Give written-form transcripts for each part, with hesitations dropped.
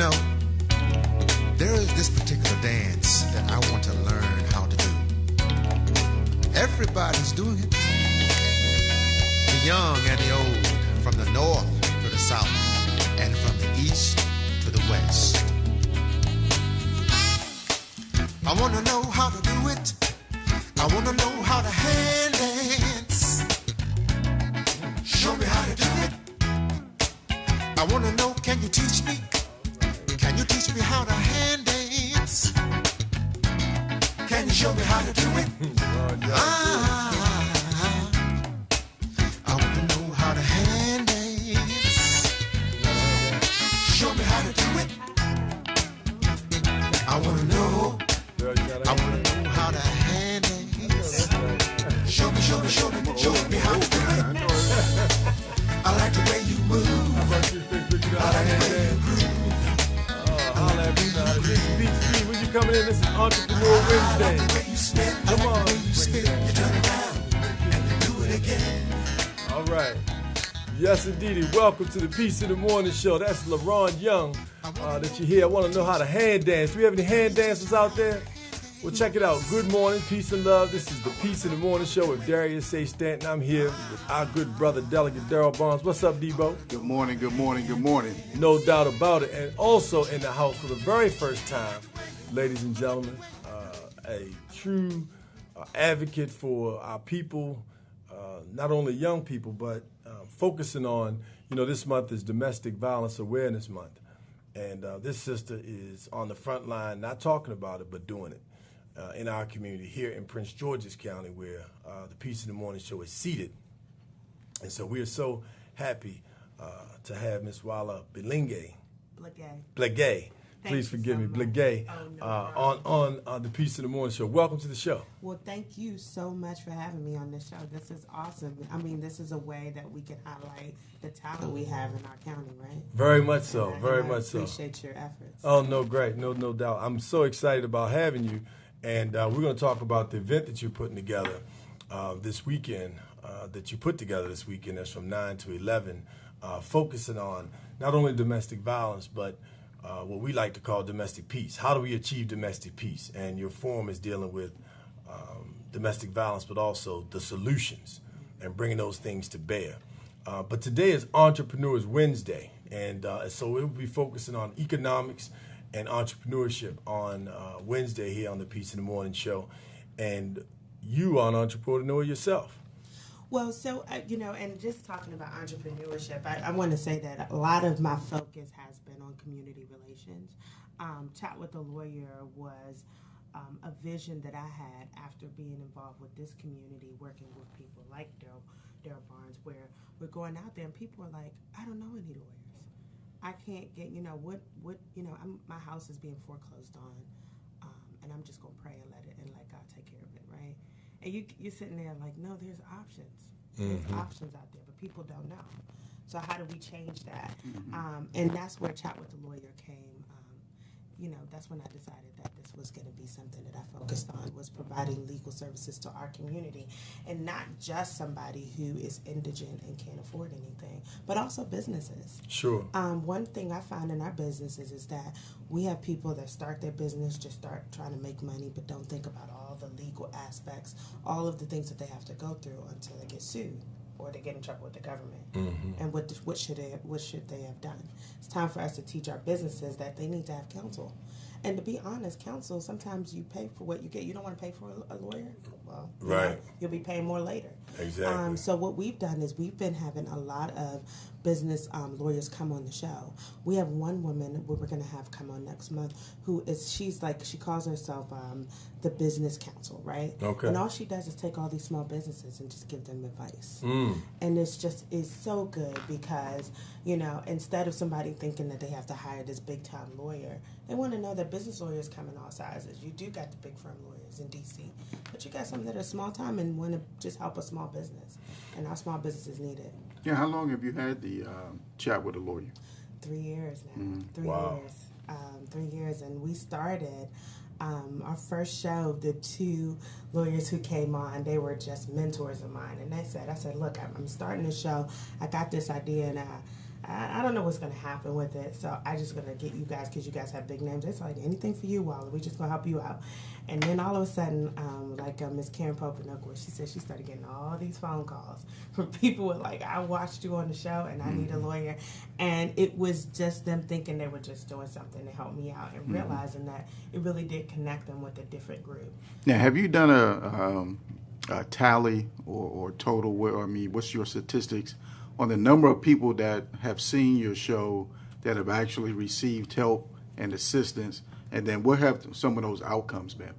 know, there is this particular dance that I want to learn how to do. Everybody's doing it. The young and the old, from the north to the south, and from the east to the west. I want to know how to do it. I want to know how to hand dance. Show me how to do it. I want to know, can you teach me? Can you teach me how to hand dance? Can you show me how to do it? I want to know how to hand dance. Show me how to do it. I want to know. I want to know how to hand dance. Show me how to do it. I like the way you move. I like the way you groove. Holla at me now. This is Beach Street. When you coming in, this is Entrepreneur Wednesday. Come on. You turn around and you do it again. All right. Yes, indeedy. Welcome to the Peace in the Morning Show. That's LaRon Young that you hear. I want to know how to hand dance. Do we have any hand dancers out there? Well, check it out. Good morning, peace and love. This is the Peace in the Morning Show with Darius, Stanton. I'm here with our good brother, Delegate Daryl Barnes. What's up, Debo? Good morning, good morning, good morning. No doubt about it. And also in the house for the very first time, ladies and gentlemen, a true advocate for our people, not only young people, but focusing on, this month is Domestic Violence Awareness Month. And this sister is on the front line, not talking about it, but doing it. In our community here in Prince George's County, where the Peace in the Morning Show is seated. And so we are so happy to have Miss Wala Blagay. Please forgive me, Blagay, on the Peace in the Morning Show. Welcome to the show. Well, thank you so much for having me on this show. This is awesome. I mean, this is a way that we can highlight the talent we have in our county, right? Very much so, I appreciate your efforts. Oh, no, great. No doubt. I'm so excited about having you. And we're going to talk about the event that you're putting together this weekend, That's from 9 to 11, focusing on not only domestic violence, but what we like to call domestic peace. How do we achieve domestic peace? And your forum is dealing with domestic violence, but also the solutions and bringing those things to bear. But today is Entrepreneurs Wednesday, and so we'll be focusing on economics and entrepreneurship on Wednesday here on the Peace in the Morning Show. And you are an entrepreneur yourself. Well, so, and just talking about entrepreneurship, I want to say that a lot of my focus has been on community relations. Chat with a Lawyer was a vision that I had after being involved with this community, working with people like Daryl Barnes, where we're going out there and people are like, I don't know any lawyers. I can't get, my house is being foreclosed on, and I'm just going to pray and let God take care of it, right? And you're sitting there like, no, there's options. There's options out there, but people don't know. So how do we change that? And that's where Chat with the Lawyer came. That's when I decided that this was going to be something that I focused on, was providing legal services to our community, and not just somebody who is indigent and can't afford anything, but also businesses. Sure. One thing I find in our businesses is that we have people that start their business, just start trying to make money, but don't think about all the legal aspects, all of the things that they have to go through until they get sued or they get in trouble with the government. And what should they have done? It's time for us to teach our businesses that they need to have counsel. And to be honest, counsel, sometimes you pay for what you get. You don't want to pay for a lawyer? Well, right. You'll be paying more later. Exactly. So what we've done is we've been having a lot of business lawyers come on the show. We have one woman who we're going to have come on next month she calls herself the business counsel, right? Okay. And all she does is take all these small businesses and just give them advice. And it's so good because, instead of somebody thinking that they have to hire this big time lawyer, they want to know that business lawyers come in all sizes. You do got the big firm lawyers in D.C., but you got some that are small time and want to just help a small business. And our small businesses need it. Yeah, how long have you had the Chat with a Lawyer? 3 years now. 3 Wow. years. 3 years. And we started our first show, the two lawyers who came on, they were just mentors of mine. And I said, look, I'm starting this show. I got this idea, and I don't know what's going to happen with it, so I just going to get you guys, because you guys have big names. It's like, anything for you, Wally. We just going to help you out. And then all of a sudden, Miss Karen Popenook, she said she started getting all these phone calls from people with like, I watched you on the show and I need a lawyer. And it was just them thinking they were just doing something to help me out, and realizing that it really did connect them with a different group. Now, have you done a tally or total, what's your statistics on the number of people that have seen your show that have actually received help and assistance, and then what have some of those outcomes been?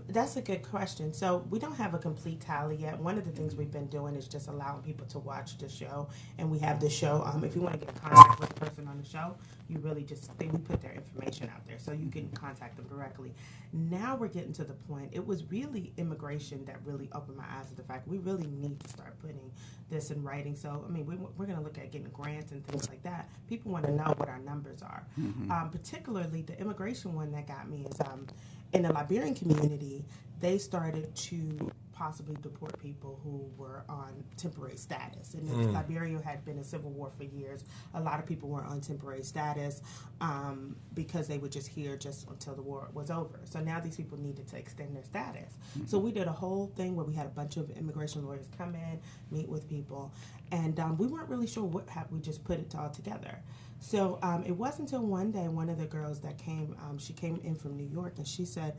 That's a good question. So we don't have a complete tally yet. One of the things we've been doing is just allowing people to watch the show, and we have the show. If you want to get in contact with the person on the show, you really we put their information out there so you can contact them directly. Now we're getting to the point. It was really immigration that really opened my eyes to the fact we really need to start putting this in writing. So we're going to look at getting grants and things like that. People want to know what our numbers are. Particularly the immigration one that got me is in the Liberian community, they started to possibly deport people who were on temporary status. And Liberia had been in civil war for years. A lot of people were on temporary status because they were just here just until the war was over. So now these people needed to extend their status. So we did a whole thing where we had a bunch of immigration lawyers come in, meet with people, and we weren't really sure what happened. We just put it all together. So it wasn't until one day, one of the girls that came, she came in from New York, and she said,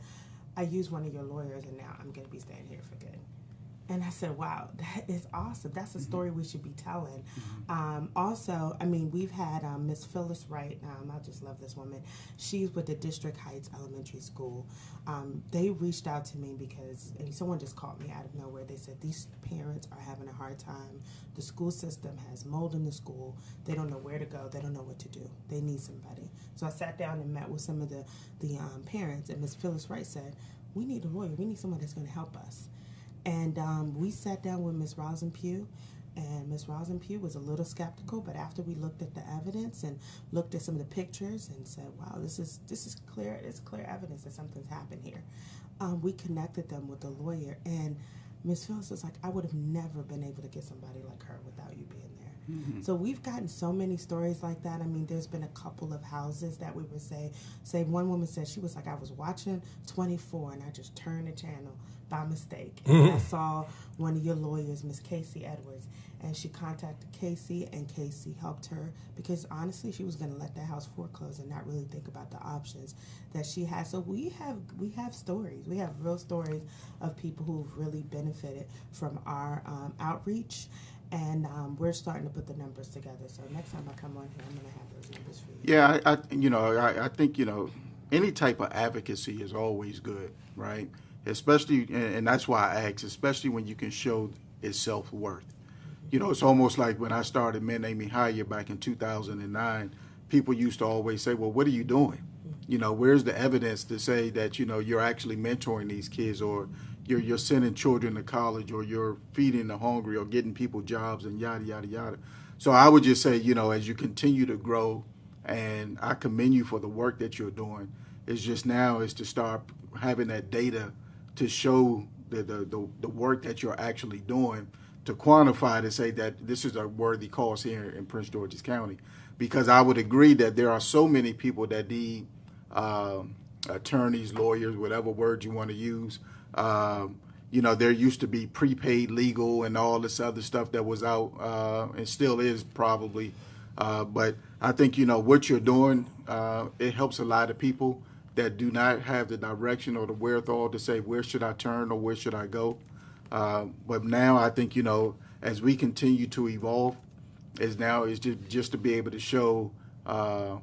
I used one of your lawyers, and now I'm going to be staying here for good. And I said, wow, that is awesome. That's a story we should be telling. Also, we've had Miss Phyllis Wright. I just love this woman. She's with the District Heights Elementary School. They reached out to me because someone just called me out of nowhere. They said these parents are having a hard time. The school system has mold in the school. They don't know where to go. They don't know what to do. They need somebody. So I sat down and met with some of the parents, and Miss Phyllis Wright said, we need a lawyer. We need someone that's going to help us. And we sat down with Ms. Rosenpugh, and Ms. Rosenpugh was a little skeptical, but after we looked at the evidence and looked at some of the pictures and said, wow, this is clear. It's clear evidence that something's happened here. We connected them with a lawyer, and Ms. Phyllis was like, I would have never been able to get somebody like her without you being there. So we've gotten so many stories like that. There's been a couple of houses that we would say one woman said, she was like, I was watching 24 and I just turned the channel by mistake. And I saw one of your lawyers, Miss Casey Edwards, and she contacted Casey, and Casey helped her because honestly she was going to let that house foreclose and not really think about the options that she had. So we have stories. We have real stories of people who've really benefited from our outreach. And we're starting to put the numbers together. So next time I come on here, I'm going to have those numbers for you. Yeah, I think any type of advocacy is always good, right? Especially, and that's why I ask, especially when you can show its self-worth. It's almost like when I started Men Name Me Higher back in 2009, people used to always say, well, what are you doing? Where's the evidence to say that, you're actually mentoring these kids, or you're sending children to college, or you're feeding the hungry, or getting people jobs, and yada, yada, yada. So I would just say, as you continue to grow, and I commend you for the work that you're doing, it's just now is to start having that data to show the work that you're actually doing, to quantify, to say that this is a worthy cause here in Prince George's County. Because I would agree that there are so many people that need attorneys, lawyers, whatever word you want to use. There used to be prepaid legal and all this other stuff that was out, and still is probably. But I think, what you're doing, it helps a lot of people that do not have the direction or the wherewithal to say, where should I turn or where should I go? But now I think, as we continue to evolve, is just to be able to show, out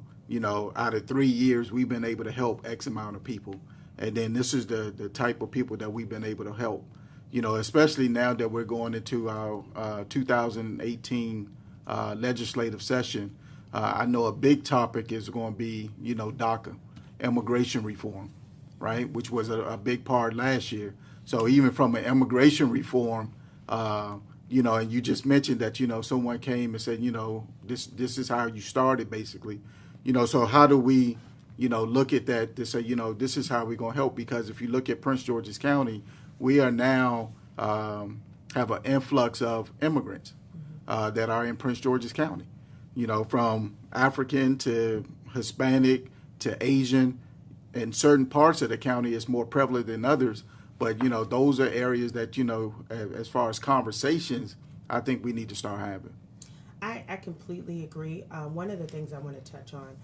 of 3 years, we've been able to help X amount of people. And then this is the type of people that we've been able to help, especially now that we're going into our 2018 legislative session. I know a big topic is going to be, DACA, immigration reform, right, which was a big part last year. So even from an immigration reform, and you just mentioned that, someone came and said, this is how you started, basically. So how do we, look at that to say, this is how we're going to help? Because if you look at Prince George's County, we are now have an influx of immigrants that are in Prince George's County. from African to Hispanic to Asian. In certain parts of the county, it's more prevalent than others. But, those are areas that, as far as conversations, I think we need to start having. I completely agree. One of the things I want to touch on,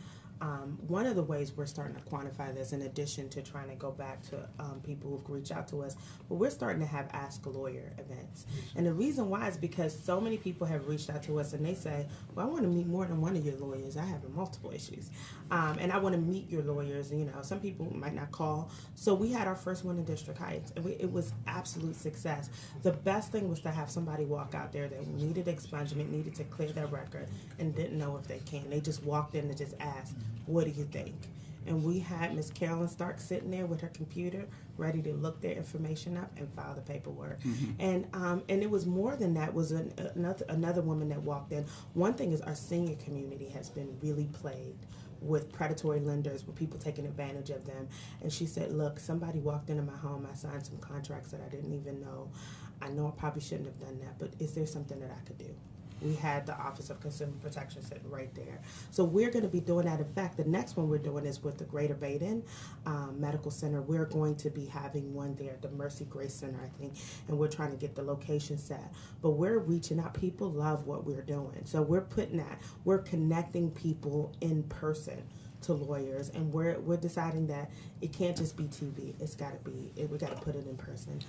one of the ways we're starting to quantify this, in addition to trying to go back to people who've reached out to us, but we're starting to have Ask a Lawyer events. And the reason why is because so many people have reached out to us and they say, well, I want to meet more than one of your lawyers. I have multiple issues. And I want to meet your lawyers. And, some people might not call. So we had our first one in District Heights. And it was absolute success. The best thing was to have somebody walk out there that needed expungement, needed to clear their record, and didn't know if they can. They just walked in and just asked, what do you think? And we had Miss Carolyn Stark sitting there with her computer, ready to look their information up and file the paperwork. Mm-hmm. And it was more than that. Was another woman that walked in. One thing is our senior community has been really plagued with predatory lenders, with people taking advantage of them. And she said, look, somebody walked into my home. I signed some contracts that I didn't even know. I know I probably shouldn't have done that, but is there something that I could do? We had the Office of Consumer Protection sitting right there. So we're going to be doing that. In fact, the next one we're doing is with the Greater Baden Medical Center. We're going to be having one there, the Mercy Grace Center, I think, and we're trying to get the location set. But we're reaching out. People love what we're doing. So we're connecting people in person to lawyers, and we're deciding that it can't just be TV. It's got to be, we got to put it in person.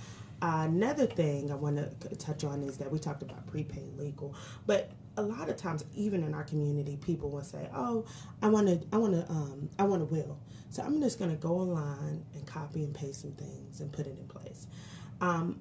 Another thing I want to touch on is that we talked about prepaid legal, but a lot of times, even in our community, people will say, "Oh, I want a will." So I'm just going to go online and copy and paste some things and put it in place.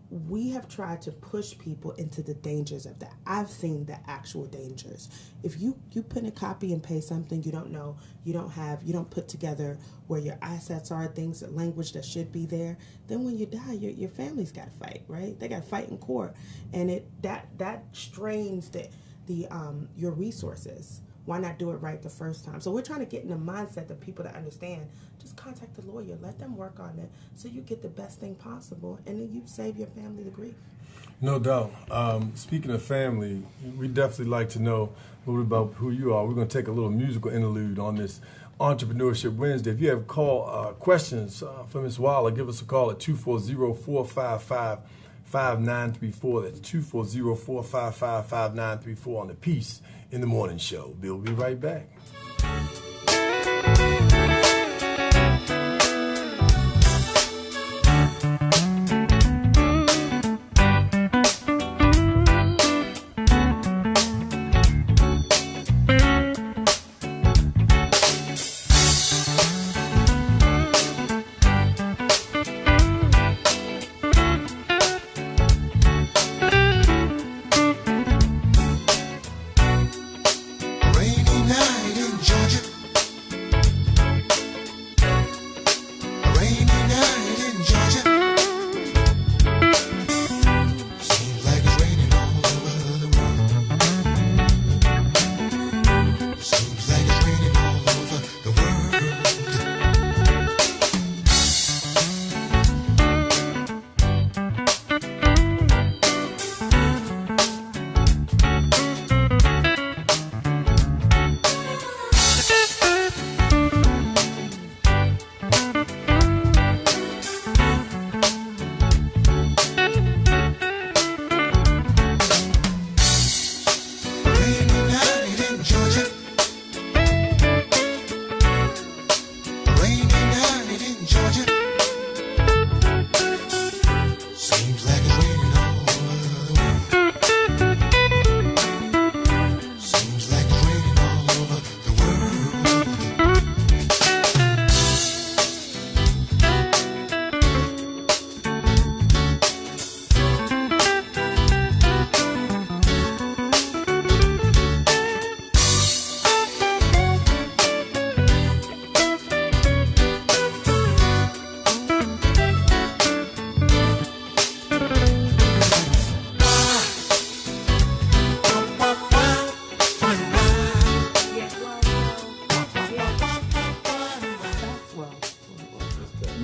We have tried to push people into the dangers of that. I've seen the actual dangers. If you put a copy and paste something you don't know, you don't put together where your assets are, things, language that should be there, then when you die, your family's got to fight, right? They got to fight in court, and that strains your resources. Why not do it right the first time? So we're trying to get in the mindset of people to understand, just contact the lawyer, let them work on it so you get the best thing possible, and then you save your family the grief. No doubt. Speaking of family, we definitely like to know a little bit about who you are. We're going to take a little musical interlude on this Entrepreneurship Wednesday. If you have questions for Ms. Waller, give us a call at 240-455-5934. That's 240-455-5934 on the Peace in the Morning Show. We'll be right back.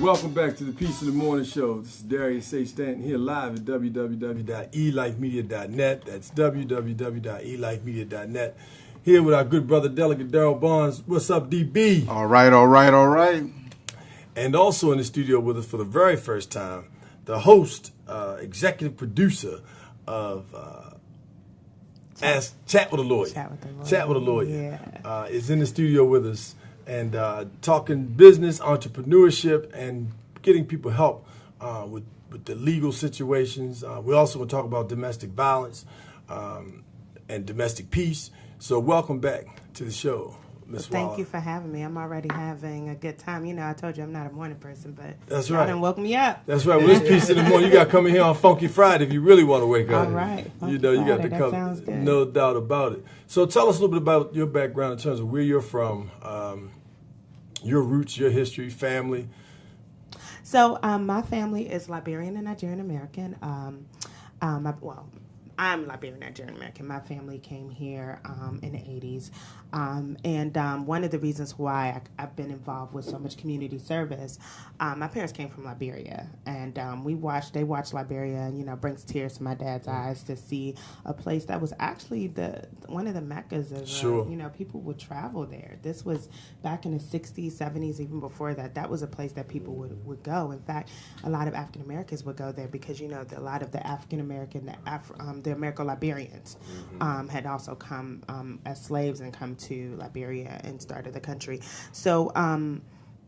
Welcome back to the Peace in the Morning Show. This is Darius Stanton here live at www.elifemedia.net. That's www.elifemedia.net. here with our good brother Delegate Darrell Barnes. What's up, DB? All right, all right, all right. And also in the studio with us for the very first time, the host, executive producer of Chat with a Lawyer. Chat with a Lawyer. Yeah. Is in the studio with us and talking business, entrepreneurship, and getting people help with the legal situations. We also want to talk about domestic violence and domestic peace. So welcome back to the show, Ms. Waller. Thank you for having me. I'm already having a good time. You know, I told you I'm not a morning person, but That's y'all right. done woke me up. That's right. Well, it's peace in the morning. You got to come in here on Funky Friday if you really want to wake up. All right. You know, you got Funky to Friday, come. that sounds good. No doubt about it. So tell us a little bit about your background in terms of where you're from, your roots, your history, family. So my family is Liberian and Nigerian American. I'm Liberian Nigerian American. My family came here in the 80s. And one of the reasons why I've been involved with so much community service, my parents came from Liberia. And they watched Liberia, and, you know, brings tears to my dad's eyes to see a place that was actually one of the meccas of, Sure. you know, people would travel there. This was back in the 60s, 70s, even before that. That was a place that people would go. In fact, a lot of African Americans would go there because, you know, a lot of the African American, the Americo-Liberians had also come as slaves and come to Liberia and started the country. So,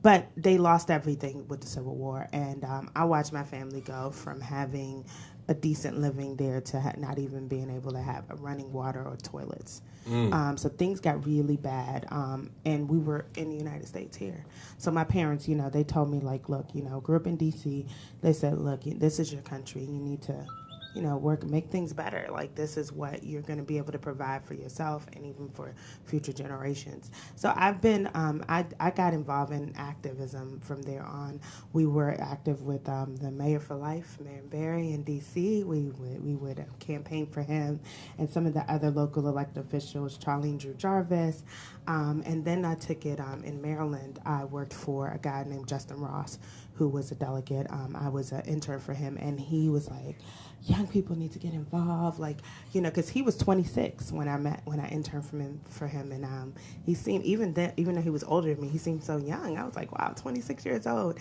but they lost everything with the Civil War. And I watched my family go from having a decent living there to not even being able to have running water or toilets. So things got really bad. And we were in the United States here. So my parents, you know, they told me, like, look, you know, grew up in D.C. They said, look, this is your country. You need to, you know, work, make things better. Like, this is what you're going to be able to provide for yourself and even for future generations. So I've been, I got involved in activism from there on. We were active with the Mayor for Life, Mayor Barry in D.C. We would campaign for him and some of the other local elected officials, Charlene Drew Jarvis. And then I took it in Maryland. I worked for a guy named Justin Ross, who was a delegate. I was an intern for him, and he was like, young people need to get involved, like, you know, because he was 26 when I interned for him, and he seemed, even though he was older than me, he seemed so young. I was like, wow, 26 years old.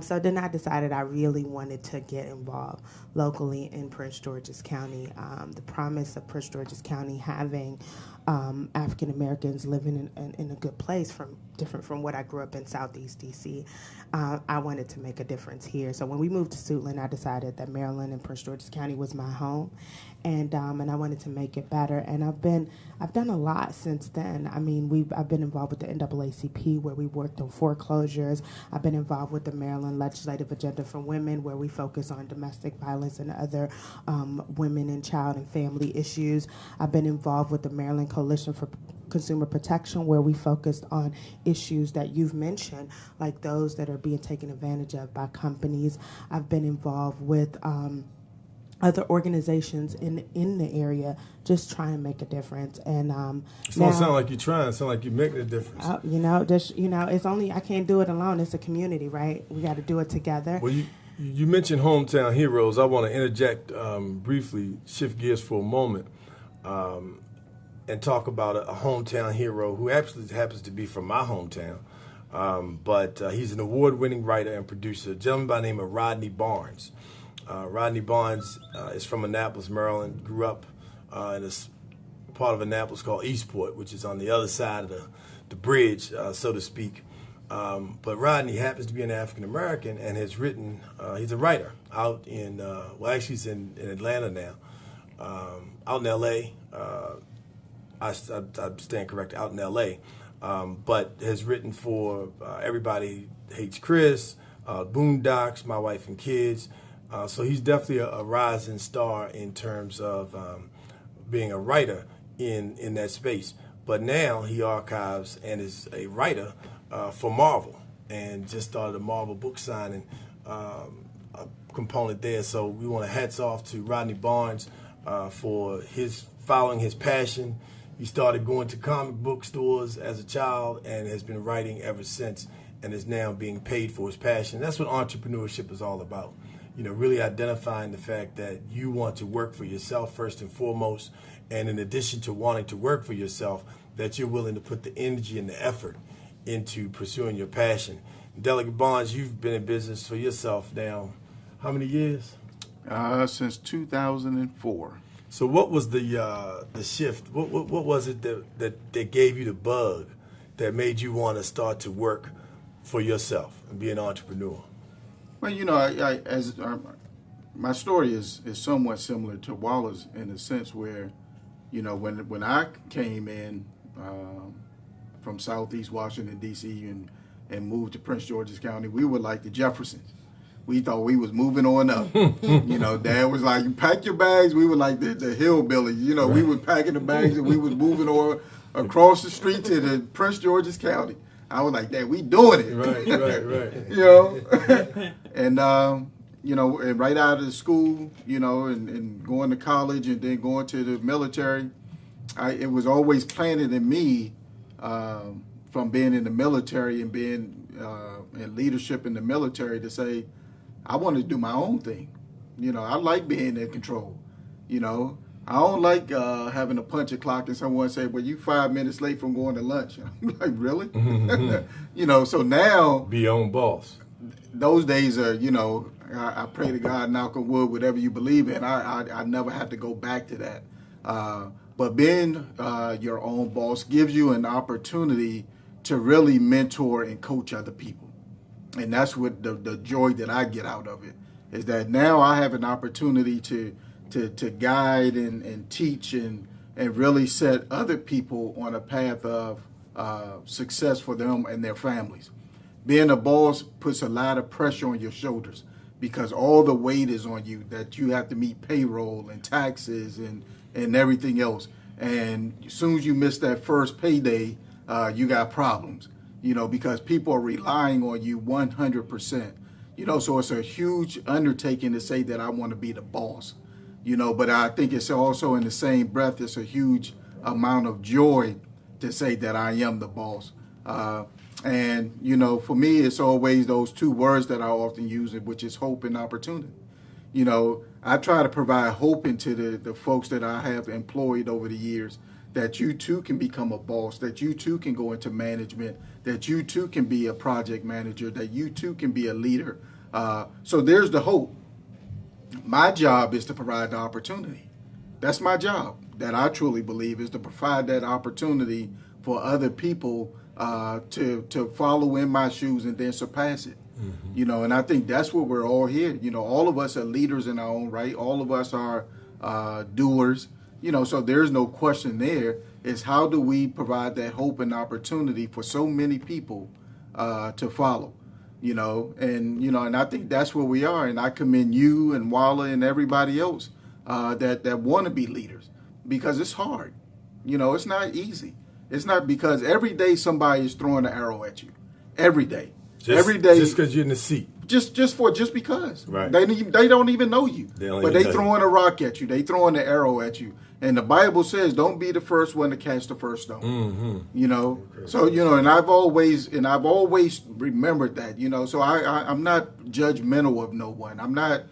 So then I decided I really wanted to get involved locally in Prince George's County. The promise of Prince George's County having African Americans living in a good place, different from what I grew up in Southeast DC. I wanted to make a difference here. So when we moved to Suitland, I decided that Maryland and Prince George's County was my home, and I wanted to make it better. And I've done a lot since then. I mean, I've been involved with the NAACP, where we worked on foreclosures. I've been involved with the Maryland Legislative Agenda for Women, where we focus on domestic violence and other women and child and family issues. I've been involved with the Maryland Coalition for Consumer Protection, where we focused on issues that you've mentioned, like those that are being taken advantage of by companies. I've been involved with other organizations in the area, just try and make a difference. And It don't sound like you're trying. It sound like you're making a difference. It's only, I can't do it alone. It's a community, right? We got to do it together. Well, you mentioned hometown heroes. I want to interject briefly, shift gears for a moment, and talk about a hometown hero who absolutely happens to be from my hometown. But he's an award-winning writer and producer, a gentleman by the name of Rodney Barnes. Rodney Barnes is from Annapolis, Maryland, grew up in a part of Annapolis called Eastport, which is on the other side of the bridge, so to speak. But Rodney happens to be an African-American and has written, he's a writer out in, he's in Atlanta now, out in L.A., I stand corrected, out in L.A., but has written for Everybody Hates Chris, Boondocks, My Wife and Kids. So he's definitely a rising star in terms of being a writer in that space. But now he archives and is a writer for Marvel, and just started a Marvel book signing component there. So we want to hats off to Rodney Barnes for his following his passion. He started going to comic book stores as a child and has been writing ever since, and is now being paid for his passion. That's what entrepreneurship is all about. really identifying the fact that you want to work for yourself first and foremost, and in addition to wanting to work for yourself, that you're willing to put the energy and the effort into pursuing your passion. Delegate Barnes, you've been in business for yourself now, how many years? Since 2004. So what was the shift? What was it that gave you the bug that made you want to start to work for yourself and be an entrepreneur? Well, my story is somewhat similar to Waller's in the sense where, when I came in from Southeast Washington, D.C. and moved to Prince George's County, we were like the Jeffersons. We thought we was moving on up. Dad was like, pack your bags. We were like the hillbillies. Right. We were packing the bags and we was moving on across the street to the Prince George's County. I was like, Dad, we doing it. Right. And, and right out of the school, and going to college and then going to the military, it was always planted in me from being in the military and being in leadership in the military to say, I want to do my own thing. I like being in control. I don't like having a punch a clock and someone say, well, you 5 minutes late from going to lunch. I'm like, really? So now. Be your own boss. Those days are, I pray to God, knock on wood, whatever you believe in. I never have to go back to that. But being your own boss gives you an opportunity to really mentor and coach other people. And that's what the joy that I get out of it, is that now I have an opportunity to guide and teach and really set other people on a path of success for them and their families. Being a boss puts a lot of pressure on your shoulders because all the weight is on you, that you have to meet payroll and taxes and everything else. And as soon as you miss that first payday, you got problems. Because people are relying on you 100%. So it's a huge undertaking to say that I want to be the boss. But I think it's also in the same breath, it's a huge amount of joy to say that I am the boss. And for me, it's always those two words that I often use, which is hope and opportunity. I try to provide hope into the folks that I have employed over the years, that you too can become a boss, that you too can go into management, that you too can be a project manager, that you too can be a leader. So there's the hope. My job is to provide the opportunity. That's my job, that I truly believe, is to provide that opportunity for other people to follow in my shoes and then surpass it. Mm-hmm. And I think that's what we're all here. All of us are leaders in our own right. All of us are doers. So there's no question there. Is how do we provide that hope and opportunity for so many people to follow, and I think that's where we are. And I commend you and Walla and everybody else that want to be leaders, because it's hard. It's not easy. It's not, because every day somebody is throwing an arrow at you. Every day. Every day. Just because you're in the seat. Just because. Right. They don't even know you. But they throwing a rock at you. They throwing an arrow at you. And the Bible says, don't be the first one to catch the first stone. Mm-hmm. Okay. So, and I've always remembered that, so I'm not judgmental of no one. I'm not,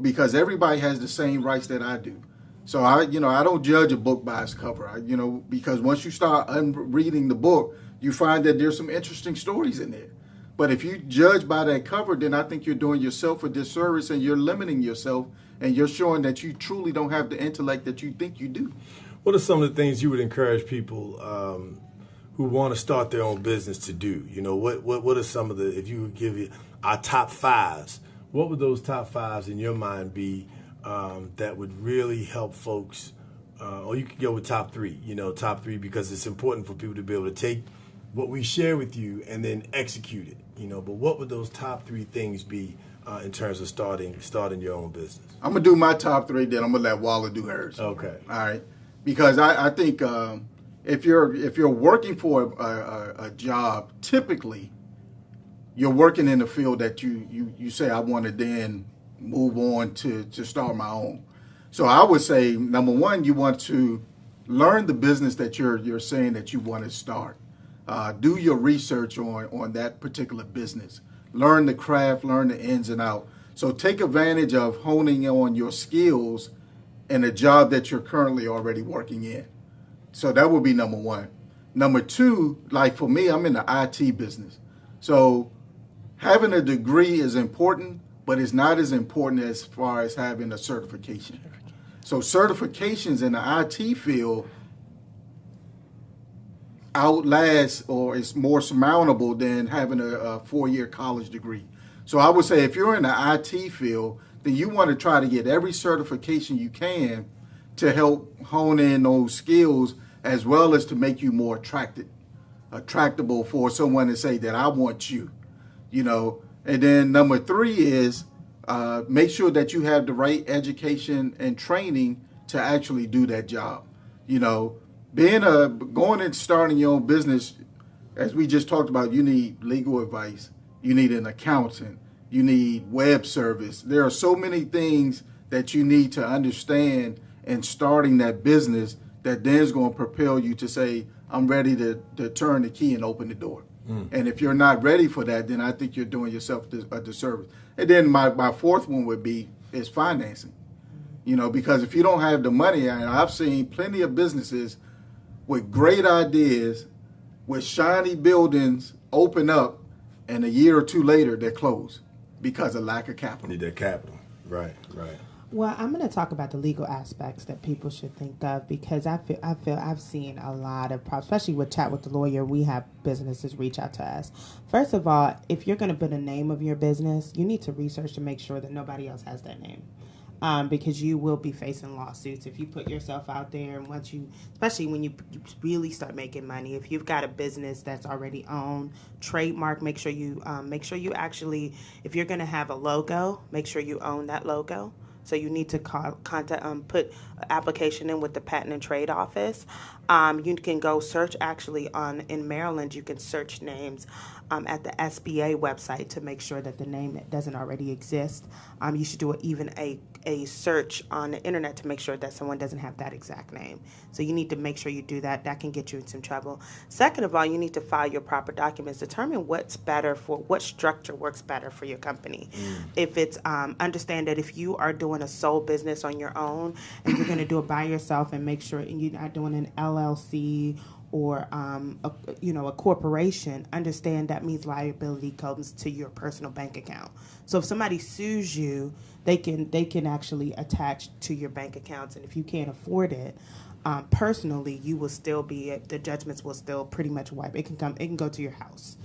because everybody has the same rights that I do. So I don't judge a book by its cover. Because once you start reading the book, you find that there's some interesting stories in there. But if you judge by that cover, then I think you're doing yourself a disservice, and you're limiting yourself, and you're showing that you truly don't have the intellect that you think you do. What are some of the things you would encourage people who want to start their own business to do? What are some of the, if you would give our top fives, what would those top fives in your mind be that would really help folks? Or you could go with top three, because it's important for people to be able to take what we share with you and then execute it, but what would those top three things be in terms of starting your own business? I'm going to do my top three, then I'm going to let Walla do hers. Okay. All right. Because I think if you're working for a job, typically you're working in a field that you say, I want to then move on to start my own. So I would say, number one, you want to learn the business that you're saying that you want to start. Do your research on that particular business. Learn the craft, learn the ins and out, So take advantage of honing on your skills in a job that you're currently already working in. So that would be number one. Number two, like for me, I'm in the IT business. So having a degree is important, but it's not as important as far as having a certification. So certifications in the IT field outlast or is more surmountable than having a 4-year college degree. So I would say if you're in the IT field, then you want to try to get every certification you can to help hone in those skills as well as to make you more attractable for someone to say that I want you, And then number three is make sure that you have the right education and training to actually do that job. Going and starting your own business, as we just talked about, you need legal advice, you need an accountant, you need web service. There are so many things that you need to understand in starting that business that then is going to propel you to say, I'm ready to turn the key and open the door. And if you're not ready for that, then I think you're doing yourself a disservice. And then my fourth one is financing. Because if you don't have the money, and I've seen plenty of businesses with great ideas, with shiny buildings open up, and a year or two later they're closed because of lack of capital. Need that capital. Right. Well, I'm going to talk about the legal aspects that people should think of because I feel I've seen a lot of problems, especially with Chat with the Lawyer. We have businesses reach out to us. First of all, if you're going to put a name of your business, you need to research to make sure that nobody else has that name. Because you will be facing lawsuits if you put yourself out there, and especially when you really start making money. If you've got a business that's already owned, trademark, make sure you actually, if you're going to have a logo, make sure you own that logo. So you need to put an application in with the Patent and Trade Office. You can go search in Maryland. You can search names at the SBA website to make sure that the name doesn't already exist. You should do even a search on the internet to make sure that someone doesn't have that exact name. So you need to make sure you do that. That can get you in some trouble. Second of all, you need to file your proper documents. Determine what structure works better for your company. If it's understand that if you are doing a sole business on your own and you're going to do it by yourself, and make sure you're not doing an LLC or a corporation, understand that means liability comes to your personal bank account. So if somebody sues you, they can actually attach to your bank accounts, and if you can't afford it, personally, you will still the judgments will still pretty much wipe. It can go to your house.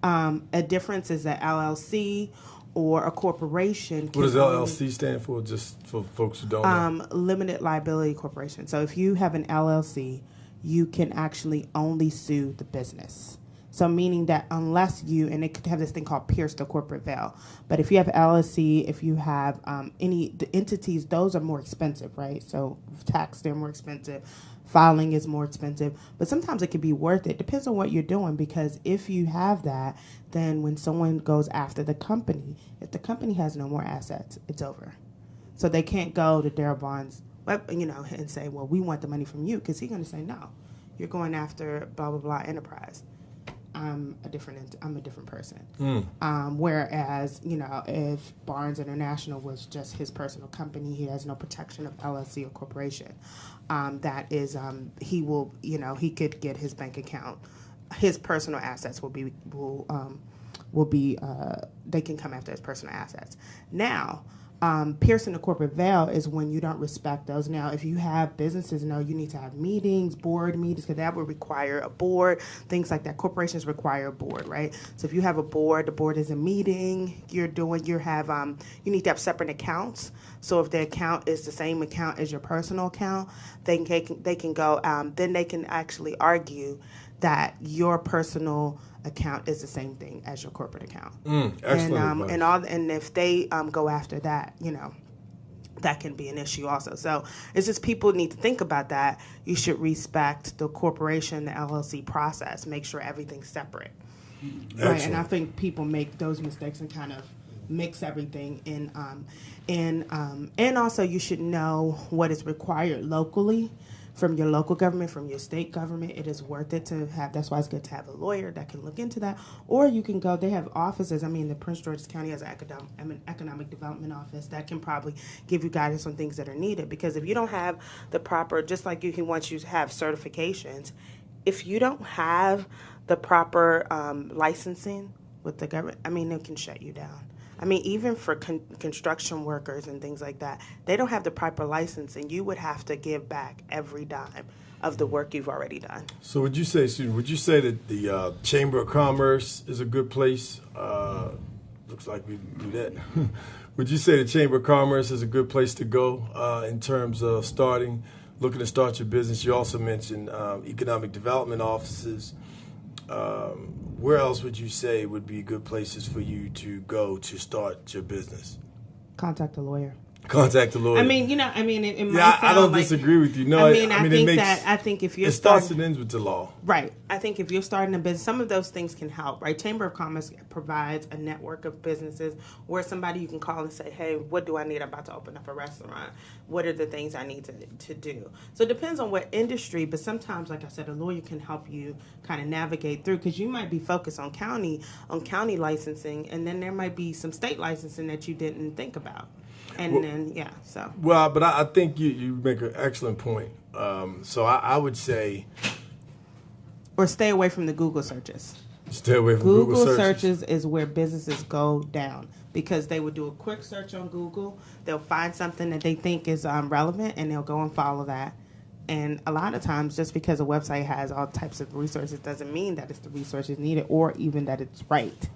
A difference is that LLC or a corporation. What does LLC stand for, just for folks who don't know? Limited liability corporation. So if you have an LLC, you can actually only sue the business. So meaning that unless and it could have this thing called pierce the corporate veil. But if you have LLC, if you have the entities, those are more expensive, right? So tax, they're more expensive. Filing is more expensive. But sometimes it can be worth it. Depends on what you're doing, because if you have that, then when someone goes after the company, if the company has no more assets, it's over. So they can't go to Darryl Barnes, and say, well, we want the money from you, because he's going to say, no, you're going after blah, blah, blah enterprise. I'm a different person. Whereas, if Barnes International was just his personal company, he has no protection of LLC or corporation. That is, he could get his bank account. His personal assets will be they can come after his personal assets. Now, piercing the corporate veil is when you don't respect those. Now, if you have businesses, you need to have meetings, board meetings, because that would require a board, things like that. Corporations require a board, right? So if you have a board, the board is a meeting. You need to have separate accounts. So if the account is the same account as your personal account, they can go. Then they can actually argue that your personal account is the same thing as your corporate account. Excellent. And if they go after that, that can be an issue also. So it's just people need to think about that. You should respect the corporation, the LLC process. Make sure everything's separate. Right. And I think people make those mistakes and kind of mix everything in. And also you should know what is required locally from your local government, from your state government. It is worth it to have. That's why it's good to have a lawyer that can look into that. Or you can go. They have offices. I mean, the Prince George's County has an economic development office that can probably give you guidance on things that are needed. Because if you don't have the proper, just like he wants you to have certifications, if you don't have the proper licensing with the government, I mean, it can shut you down. I mean, even for construction workers and things like that, they don't have the proper licensing. You would have to give back every dime of the work you've already done. So would you say that the Chamber of Commerce is a good place? Looks like we do that. Would you say the Chamber of Commerce is a good place to go in terms of looking to start your business? You also mentioned economic development offices. Where else would you say would be good places for you to go to start your business? Contact a lawyer. Contact a lawyer. I mean, it might yeah, I don't like, disagree with you. No, I think if you're it starts and ends with the law. Right. I think if you're starting a business, some of those things can help, right? Chamber of Commerce provides a network of businesses where somebody you can call and say, hey, what do I need? I'm about to open up a restaurant. What are the things I need to do? So it depends on what industry, but sometimes, like I said, a lawyer can help you kind of navigate through, because you might be focused on county licensing, and then there might be some state licensing that you didn't think about. But I think you make an excellent point. So I would say, or stay away from the Google searches. Stay away from Google searches is where businesses go down, because they would do a quick search on Google. They'll find something that they think is relevant, and they'll go and follow that. And a lot of times, just because a website has all types of resources doesn't mean that it's the resources needed, or even that it's right.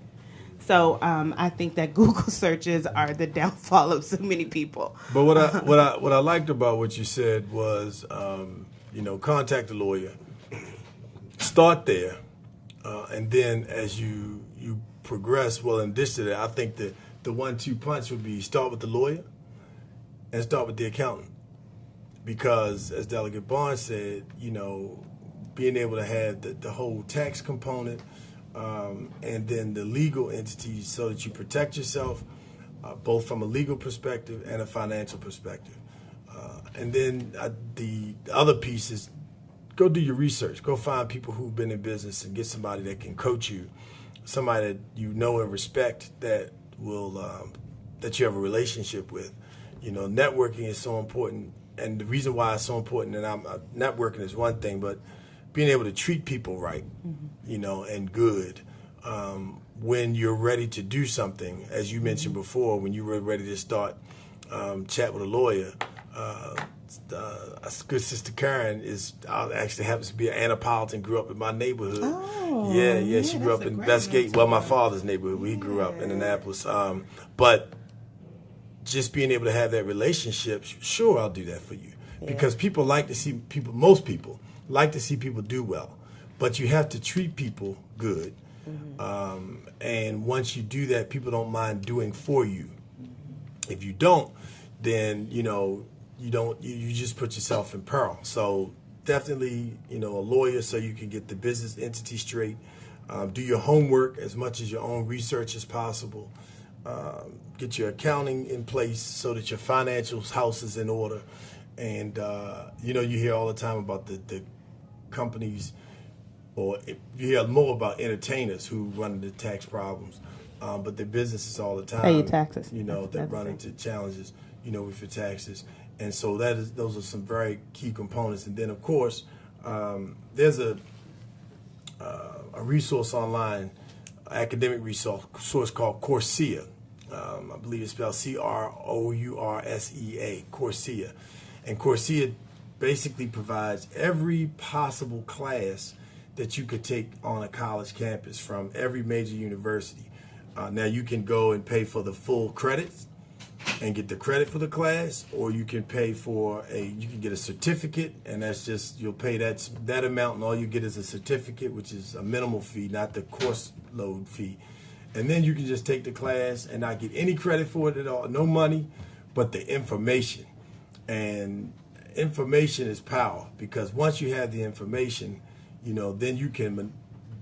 So I think that Google searches are the downfall of so many people. But what I liked about what you said was, contact a lawyer, start there, and then as you progress, well, in addition to that, I think that the 1-2 punch would be start with the lawyer and start with the accountant, because as Delegate Barnes said, being able to have the whole tax component. And then the legal entities, so that you protect yourself, both from a legal perspective and a financial perspective. And then the other piece is go do your research. Go find people who've been in business and get somebody that can coach you, somebody that you know and respect that will that you have a relationship with. Networking is so important, and the reason why it's so important, and networking is one thing, but being able to treat people right, and good. When you're ready to do something, as you mentioned before, when you were ready to start chat with a lawyer, good sister Karen actually happens to be an Annapolitan, grew up in my neighborhood. Oh, yeah, she grew up in Westgate. Well, my father's neighborhood. We grew up in Annapolis. But just being able to have that relationship, sure, I'll do that for you. Yeah. Because people like to see most people like to see people do well, but you have to treat people good. Mm-hmm. And once you do that, people don't mind doing for you. If you don't, then you just put yourself in peril. So definitely, a lawyer, so you can get the business entity straight. Do your homework as much as your own research as possible. Get your accounting in place so that your financial house is in order. And, you hear all the time about the companies, or you hear more about entertainers who run into tax problems, but their businesses all the time. Pay your taxes. They run into challenges, with your taxes. And so those are some very key components. And then, of course, there's a resource online, academic resource called Coursera. I believe it's spelled Coursea, Coursea. And Coursera basically provides every possible class that you could take on a college campus from every major university. Now you can go and pay for the full credits and get the credit for the class, or you can pay for you can get a certificate, and that's just, you'll pay that amount, and all you get is a certificate, which is a minimal fee, not the course load fee. And then you can just take the class and not get any credit for it at all, no money, but the information. And information is power, because once you have the information, then you can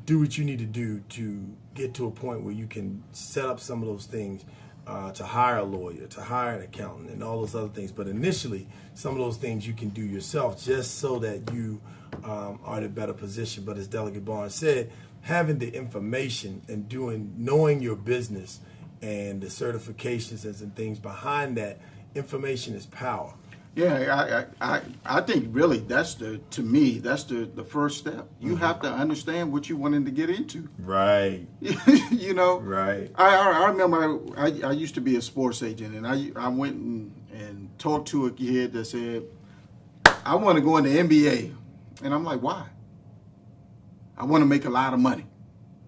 do what you need to do to get to a point where you can set up some of those things to hire a lawyer, to hire an accountant, and all those other things. But initially, some of those things you can do yourself just so that you are in a better position. But as Delegate Barnes said, having the information and knowing your business and the certifications and things behind that information is power. Yeah, I think really that's the first step. You have to understand what you're wanting to get into. Right. You know. Right. I remember I used to be a sports agent, and I went and talked to a kid that said, I want to go in the NBA. And I'm like, why? I want to make a lot of money.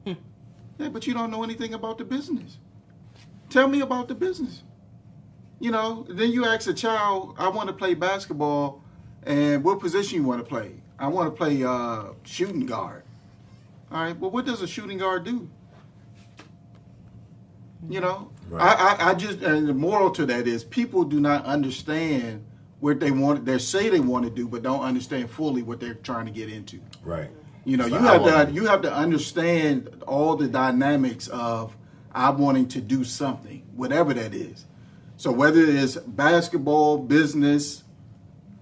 Yeah, but you don't know anything about the business. Tell me about the business. You know, then you ask a child, I want to play basketball, and what position you want to play? I want to play shooting guard. All right, well, what does a shooting guard do? You know, right. I just, and the moral to that is people do not understand what they want, they say they want to do, but don't understand fully what they're trying to get into. Right. You know, So you have to understand all the dynamics of I wanting to do something, whatever that is. So whether it is basketball, business,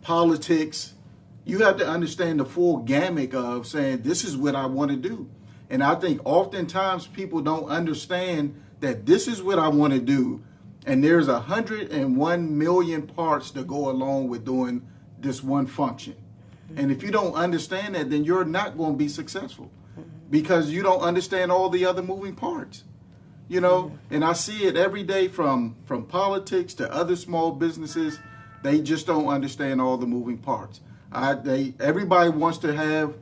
politics, you have to understand the full gamut of saying, this is what I want to do. And I think oftentimes people don't understand that this is what I want to do. And there's 101 million parts that go along with doing this one function. And if you don't understand that, then you're not going to be successful because you don't understand all the other moving parts. You know, and I see it every day from politics to other small businesses. They just don't understand all the moving parts. Everybody wants to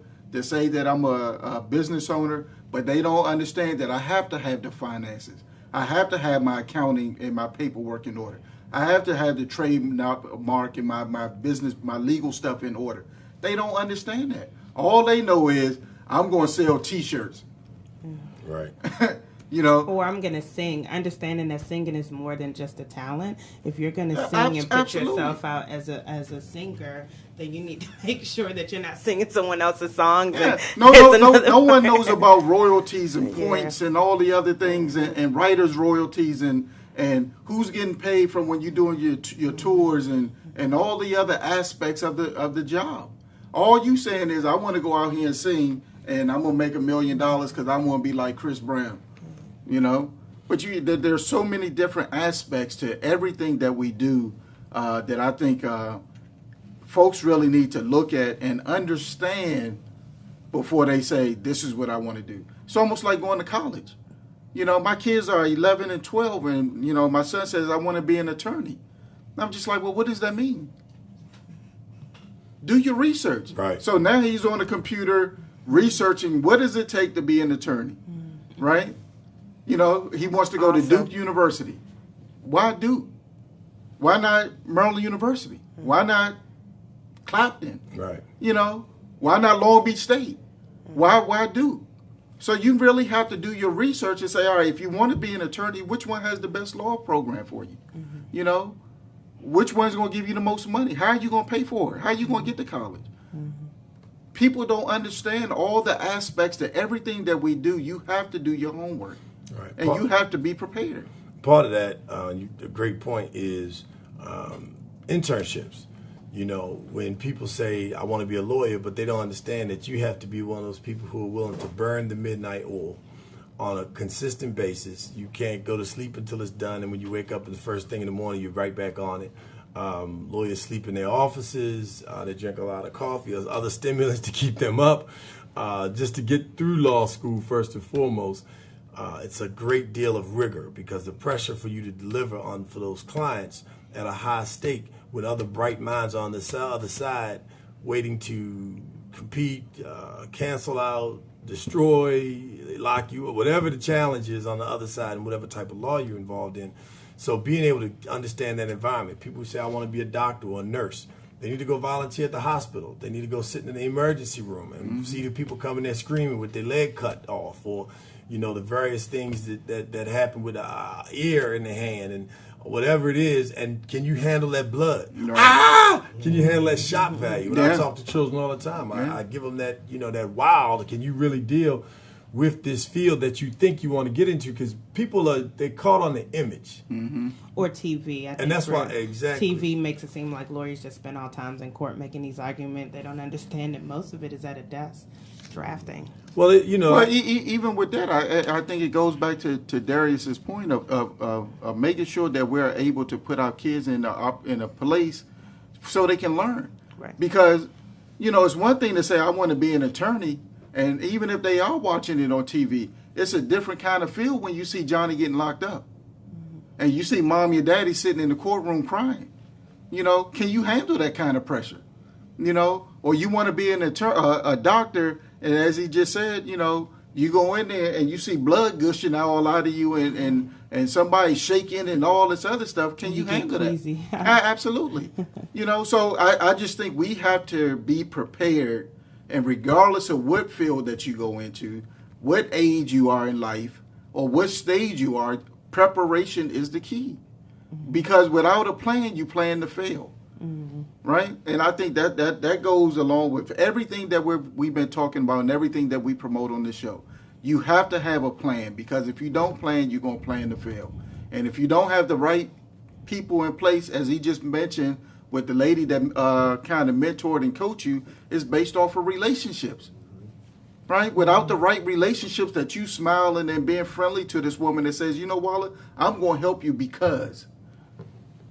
say that I'm a business owner, but they don't understand that I have to have the finances. I have to have my accounting and my paperwork in order. I have to have the trademark and my business, my legal stuff in order. They don't understand that. All they know is I'm going to sell T-shirts. Right. You know, or I'm going to sing. Understanding that singing is more than just a talent. If you're going to sing and put yourself out as a singer, then you need to make sure that you're not singing someone else's songs. Yeah. And no one knows about royalties and points and all the other things and writers' royalties and who's getting paid from when you're doing your tours and all the other aspects of the job. All you saying is I want to go out here and sing and I'm going to make $1 million because I want to be like Chris Brown. You know, but there's so many different aspects to everything that we do that I think folks really need to look at and understand before they say, this is what I want to do. It's almost like going to college. You know, my kids are 11 and 12, and, you know, my son says, I want to be an attorney. And I'm just like, well, what does that mean? Do your research. Right. So now he's on the computer researching what does it take to be an attorney, right? You know, he wants to go to Duke University. Why Duke? Why not Maryland University? Why not Clapton? Right. You know, why not Long Beach State? Why Duke? So you really have to do your research and say, all right, if you want to be an attorney, which one has the best law program for you? You know, which one's going to give you the most money? How are you going to pay for it? How are you going to get to college? People don't understand all the aspects to everything that we do. You have to do your homework. Right. And you have to be prepared. Part of that, a great point is internships. You know, when people say, I want to be a lawyer, but they don't understand that you have to be one of those people who are willing to burn the midnight oil on a consistent basis. You can't go to sleep until it's done, and when you wake up the first thing in the morning, you're right back on it. Lawyers sleep in their offices. They drink a lot of coffee. There's other stimulants to keep them up. Just to get through law school, first and foremost, it's a great deal of rigor because the pressure for you to deliver for those clients at a high stake with other bright minds on the other side waiting to compete, cancel out, destroy, lock you up, whatever the challenge is on the other side and whatever type of law you're involved in. So being able to understand that environment. People who say, I want to be a doctor or a nurse. They need to go volunteer at the hospital. They need to go sit in the emergency room and see the people coming there screaming with their leg cut off, or you know, the various things that happen with the ear in the hand and whatever it is. And can you handle that blood? No. Can you handle that shock value? When I talk to children all the time, I give them that, you know, that wow. Can you really deal with this field that you think you want to get into, because they're caught on the image. Or TV. I think and that's why, exactly. TV makes it seem like lawyers just spend all times in court making these arguments. They don't understand that most of it is at a desk drafting. Well, even with that, I think it goes back to Darius's point of making sure that we're able to put our kids in a place so they can learn. Right. Because, it's one thing to say, I want to be an attorney, and even if they are watching it on TV, it's a different kind of feel when you see Johnny getting locked up. And you see mommy or daddy sitting in the courtroom crying. Can you handle that kind of pressure? Or you want to be a doctor, and as he just said, you go in there and you see blood gushing all out of you and somebody shaking and all this other stuff. Can you handle that? Absolutely. So I just think we have to be prepared, and regardless of what field that you go into, what age you are in life, or what stage you are, preparation is the key. Because without a plan, you plan to fail. Right? And I think that goes along with everything that we've been talking about and everything that we promote on this show. You have to have a plan, because if you don't plan, you're going to plan to fail. And if you don't have the right people in place, as he just mentioned, with the lady that kind of mentored and coached you, is based off of relationships. Right? Without the right relationships, that you smiling and being friendly to this woman that says, Walla, I'm going to help you because.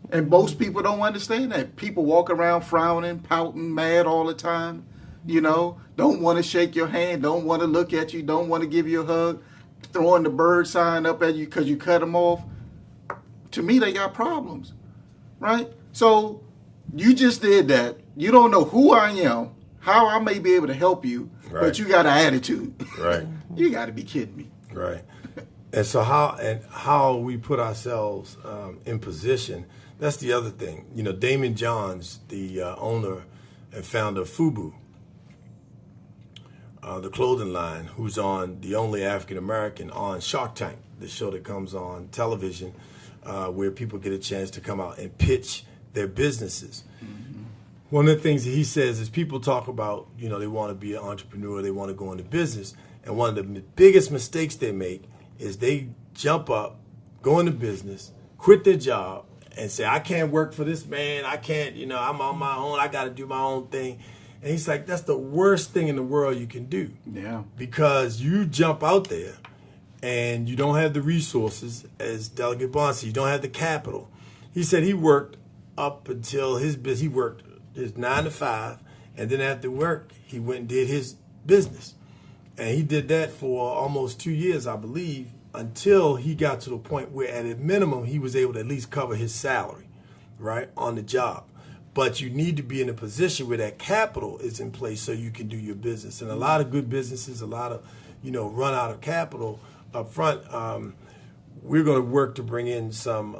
And most people don't understand that. People walk around frowning, pouting, mad all the time. Don't want to shake your hand, don't want to look at you, don't want to give you a hug, throwing the bird sign up at you because you cut them off. To me, they got problems. Right? So you just did that. You don't know who I am, how I may be able to help you, right, but you got an attitude. Right. You got to be kidding me. Right. And so how we put ourselves in position, that's the other thing. Damon Johns, the owner and founder of FUBU, the clothing line, who's on the only African-American on Shark Tank, the show that comes on television, where people get a chance to come out and pitch their businesses. One of the things that he says is people talk about, they want to be an entrepreneur, they want to go into business, and one of the biggest mistakes they make is they jump up, go into business, quit their job, and say, I can't work for this man, I can't, I'm on my own, I got to do my own thing. And he's like, that's the worst thing in the world you can do. Yeah. Because you jump out there and you don't have the resources, as Delegate Bond said, you don't have the capital. He said he worked up until he worked his 9 to 5, and then after work, he went and did his business. And he did that for almost 2 years, I believe, until he got to the point where at a minimum he was able to at least cover his salary, right, on the job. But you need to be in a position where that capital is in place so you can do your business. And a lot of good businesses, a lot of, run out of capital up front. We're going to work to bring in some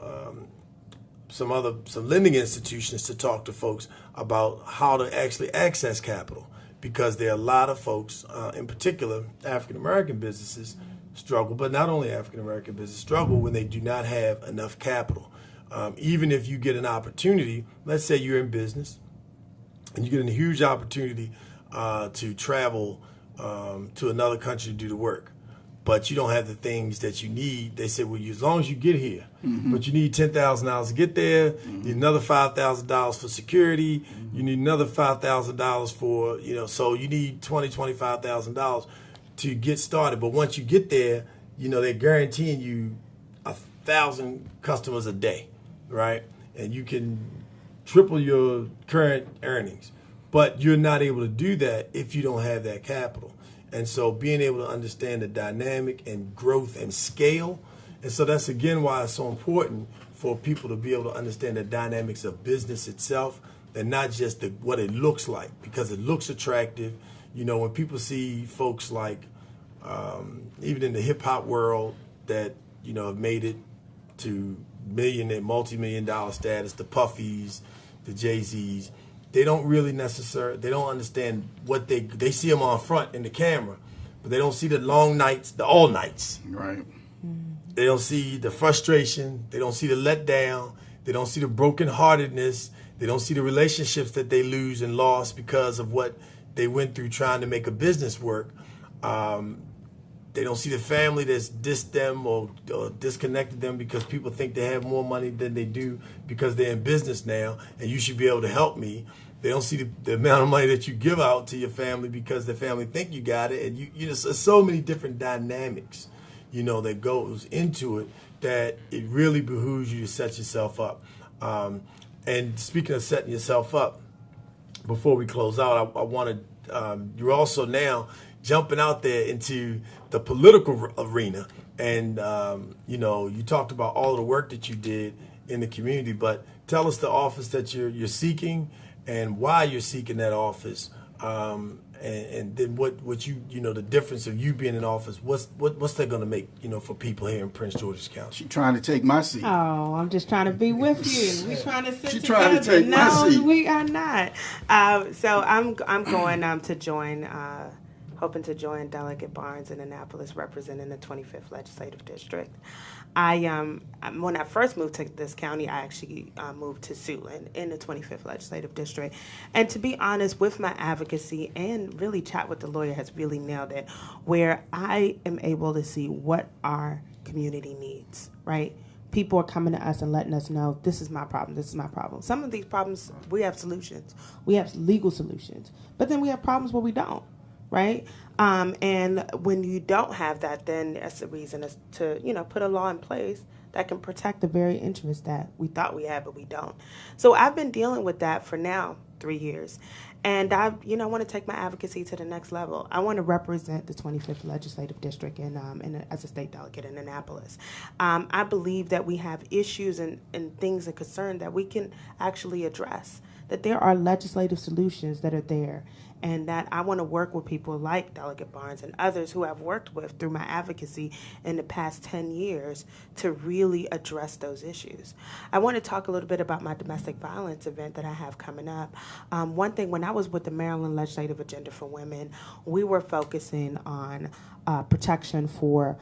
lending institutions to talk to folks about how to actually access capital, because there are a lot of folks, in particular African-American businesses, struggle, but not only African-American businesses struggle when they do not have enough capital. Even if you get an opportunity, let's say you're in business and you get a huge opportunity to travel to another country to do the work, but you don't have the things that you need. They say, well, as long as you get here, but you need $10,000 to get there, you need another $5,000 for security, you need another $5,000 for, so you need $25,000 to get started. But once you get there, they're guaranteeing you 1,000 customers a day, right? And you can triple your current earnings. But you're not able to do that if you don't have that capital. And so being able to understand the dynamic and growth and scale. And so that's, again, why it's so important for people to be able to understand the dynamics of business itself and not just what it looks like, because it looks attractive. When people see folks like, even in the hip-hop world that, have made it to multi-million-dollar status, the Puffies, the Jay-Z's, they don't understand what they see them on front in the camera, but they don't see the long nights, the all nights. Right. They don't see the frustration. They don't see the letdown. They don't see the brokenheartedness. They don't see the relationships that they lose and lost because of what they went through trying to make a business work. They They don't see the family that's dissed them or disconnected them because people think they have more money than they do because they're in business now, and you should be able to help me. They don't see the amount of money that you give out to your family because the family think you got it, and you know, so many different dynamics, you know, that goes into it that it really behooves you to set yourself up. And speaking of setting yourself up, before we close out, I want to. You're also now jumping out there into the political arena, and you know, you talked about all of the work that you did in the community. But tell us the office that you're seeking and why you're seeking that office, and then what you know, the difference of you being in office. What's that going to make, you know, for people here in Prince George's County? She trying to take my seat. Oh, I'm just trying to be with you. We're trying to sit She together. trying to take my seat. No, we are not. So I'm going to join. Hoping to join Delegate Barnes in Annapolis, representing the 25th Legislative District. When I first moved to this county, I actually moved to Suitland in the 25th Legislative District. And to be honest, with my advocacy and really Chat with the Lawyer has really nailed it, where I am able to see what our community needs, right? People are coming to us and letting us know, this is my problem, this is my problem. Some of these problems, we have solutions. We have legal solutions. But then we have problems where we don't. Right? And when you don't have that, then that's the reason is to, you know, put a law in place that can protect the very interests that we thought we had, but we don't. So I've been dealing with that for now 3 years. And I want to take my advocacy to the next level. I want to represent the 25th Legislative District as a state delegate in Annapolis. I believe that we have issues and things and concerns that we can actually address, that there are legislative solutions that are there, and that I want to work with people like Delegate Barnes and others who I've worked with through my advocacy in the past 10 years to really address those issues. I want to talk a little bit about my domestic violence event that I have coming up. One thing, when I was with the Maryland Legislative Agenda for Women, we were focusing on protection for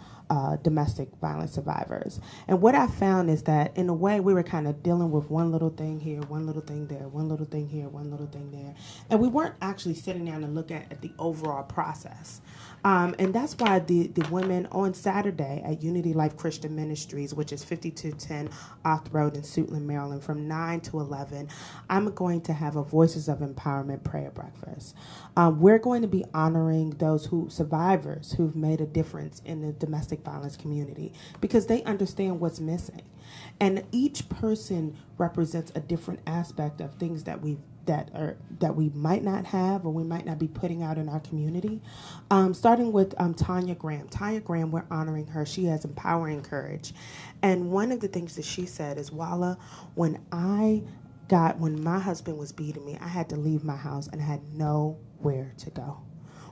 domestic violence survivors. And what I found is that, in a way, we were kind of dealing with one little thing here, one little thing there, one little thing here, one little thing there. And we weren't actually sitting down and looking at the overall process. And that's why the women on Saturday at Unity Life Christian Ministries, which is 5210 Oth Road in Suitland, Maryland, from 9 to 11, I'm going to have a Voices of Empowerment prayer breakfast. We're going to be honoring those survivors who've made a difference in the domestic violence community, because they understand what's missing. And each person represents a different aspect of things that we might not have or we might not be putting out in our community. Starting with Tanya Graham. Tanya Graham, we're honoring her. She has empowering courage. And one of the things that she said is, Walla, when my husband was beating me, I had to leave my house and I had nowhere to go.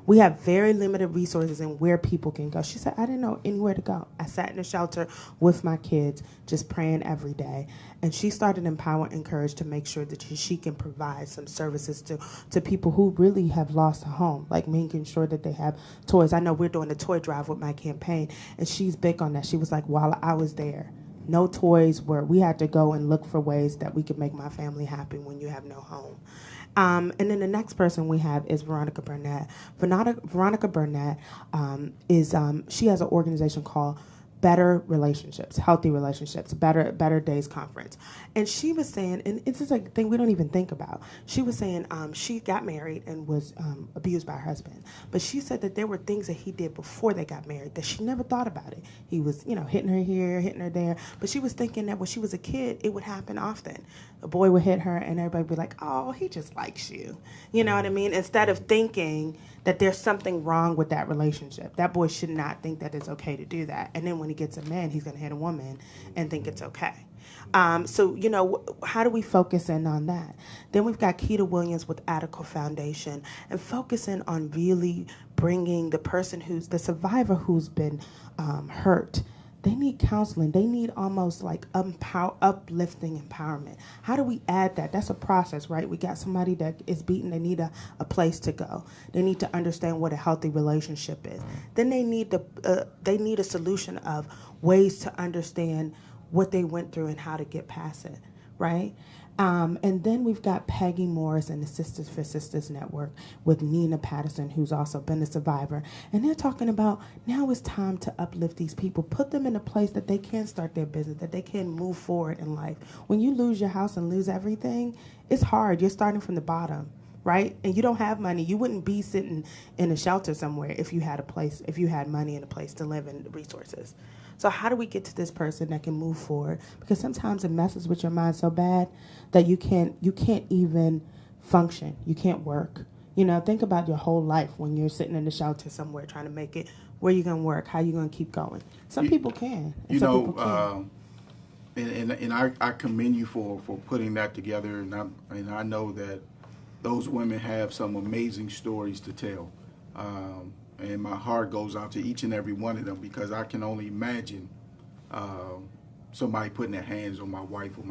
We have very limited resources in where people can go. She said, I didn't know anywhere to go. I sat in a shelter with my kids, just praying every day. And she started Empower and Encourage to make sure that she can provide some services to people who really have lost a home, like making sure that they have toys. I know we're doing a toy drive with my campaign, and she's big on that. She was like, while I was there, no toys, where we had to go and look for ways that we could make my family happy when you have no home. And then the next person we have is Veronica Burnett. Veronica Burnett she has an organization called Better Relationships, Healthy Relationships, Better Days Conference. And she was saying, and it's just like a thing we don't even think about. She was saying she got married and was abused by her husband. But she said that there were things that he did before they got married that she never thought about it. He was, hitting her here, hitting her there. But she was thinking that when she was a kid, it would happen often. A boy would hit her and everybody would be like, oh, he just likes you. You know what I mean? Instead of thinking that there's something wrong with that relationship. That boy should not think that it's okay to do that. And then when he gets a man, he's going to hit a woman and think it's okay. So, how do we focus in on that? Then we've got Keita Williams with Attica Foundation, and focusing on really bringing the survivor who's been hurt. They need counseling. They need almost like uplifting empowerment. How do we add that? That's a process, right? We got somebody that is beaten. They need a place to go. They need to understand what a healthy relationship is. Then they need a solution of ways to understand what they went through and how to get past it, right? And then we've got Peggy Morris and the Sisters for Sisters Network with Nina Patterson, who's also been a survivor. And they're talking about now it's time to uplift these people, put them in a place that they can start their business, that they can move forward in life. When you lose your house and lose everything, it's hard. You're starting from the bottom, right? And you don't have money. You wouldn't be sitting in a shelter somewhere if you had a place, if you had money and a place to live and resources. So how do we get to this person that can move forward? Because sometimes it messes with your mind so bad that you can't even function. You can't work. You know, think about your whole life when you're sitting in the shelter somewhere trying to make it. Where you going to work? How you going to keep going? Some people can. And some people can't. And I commend you for putting that together. And I know that those women have some amazing stories to tell. And my heart goes out to each and every one of them, because I can only imagine somebody putting their hands on my wife or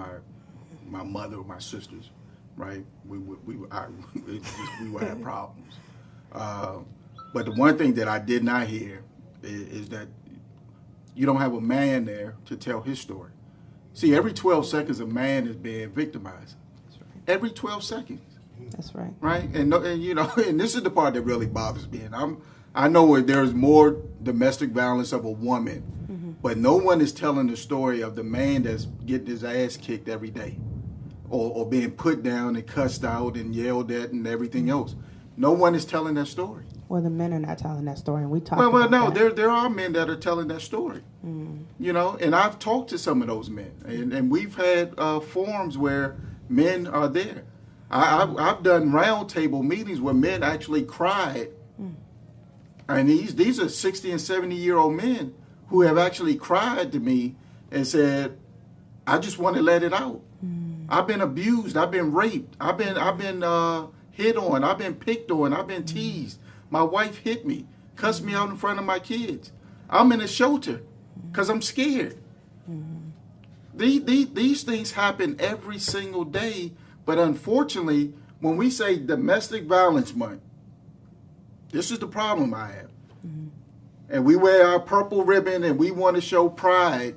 my mother or my sisters, right? We would have problems. But the one thing that I did not hear is that you don't have a man there to tell his story. See, every 12 seconds a man is being victimized. That's right. Every 12 seconds. That's right. Right? And you know, and this is the part that really bothers me. And I know there's more domestic violence of a woman, but no one is telling the story of the man that's getting his ass kicked every day, or being put down and cussed out and yelled at and everything else. No one is telling that story. Well, the men are not telling that story, and we talk. Well, no, there are men that are telling that story. You know, and I've talked to some of those men, and we've had forums where men are there. I've done roundtable meetings where men actually cried. And these are 60 and 70-year-old men who have actually cried to me and said, "I just want to let it out. I've been abused. I've been raped. I've been hit on. I've been picked on. I've been teased. My wife hit me, cussed me out in front of my kids. I'm in a shelter because I'm scared." These things happen every single day. But unfortunately, when we say Domestic Violence Month, this is the problem I have. And we wear our purple ribbon and we want to show pride.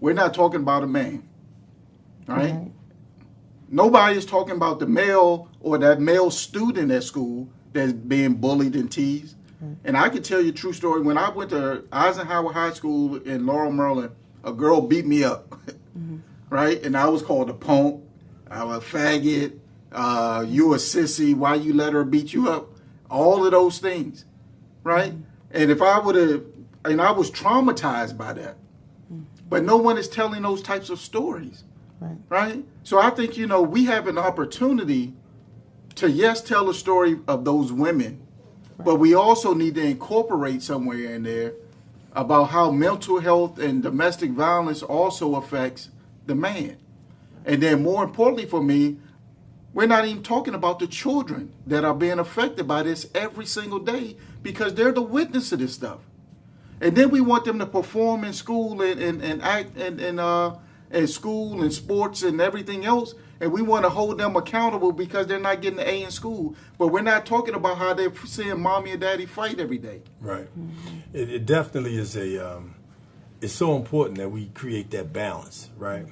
We're not talking about a man. All right? Nobody is talking about the male or that male student at school that's being bullied and teased. And I can tell you a true story. When I went to Eisenhower High School in Laurel, Maryland, a girl beat me up. Right? And I was called a punk. I was a faggot. You a sissy. Why you let her beat you up? All of those things, right? And if I would have, and I was traumatized by that, but no one is telling those types of stories, right? So I think, you know, we have an opportunity to, yes, tell a story of those women, but we also need to incorporate somewhere in there about how mental health and domestic violence also affects the man. And then more importantly for me, we're not even talking about the children that are being affected by this every single day, because they're the witness to this stuff. And then we want them to perform in school and act in school and sports and everything else. And we want to hold them accountable because they're not getting an A in school. But we're not talking about how they're seeing mommy and daddy fight every day. Right. It definitely is it's so important that we create that balance, right?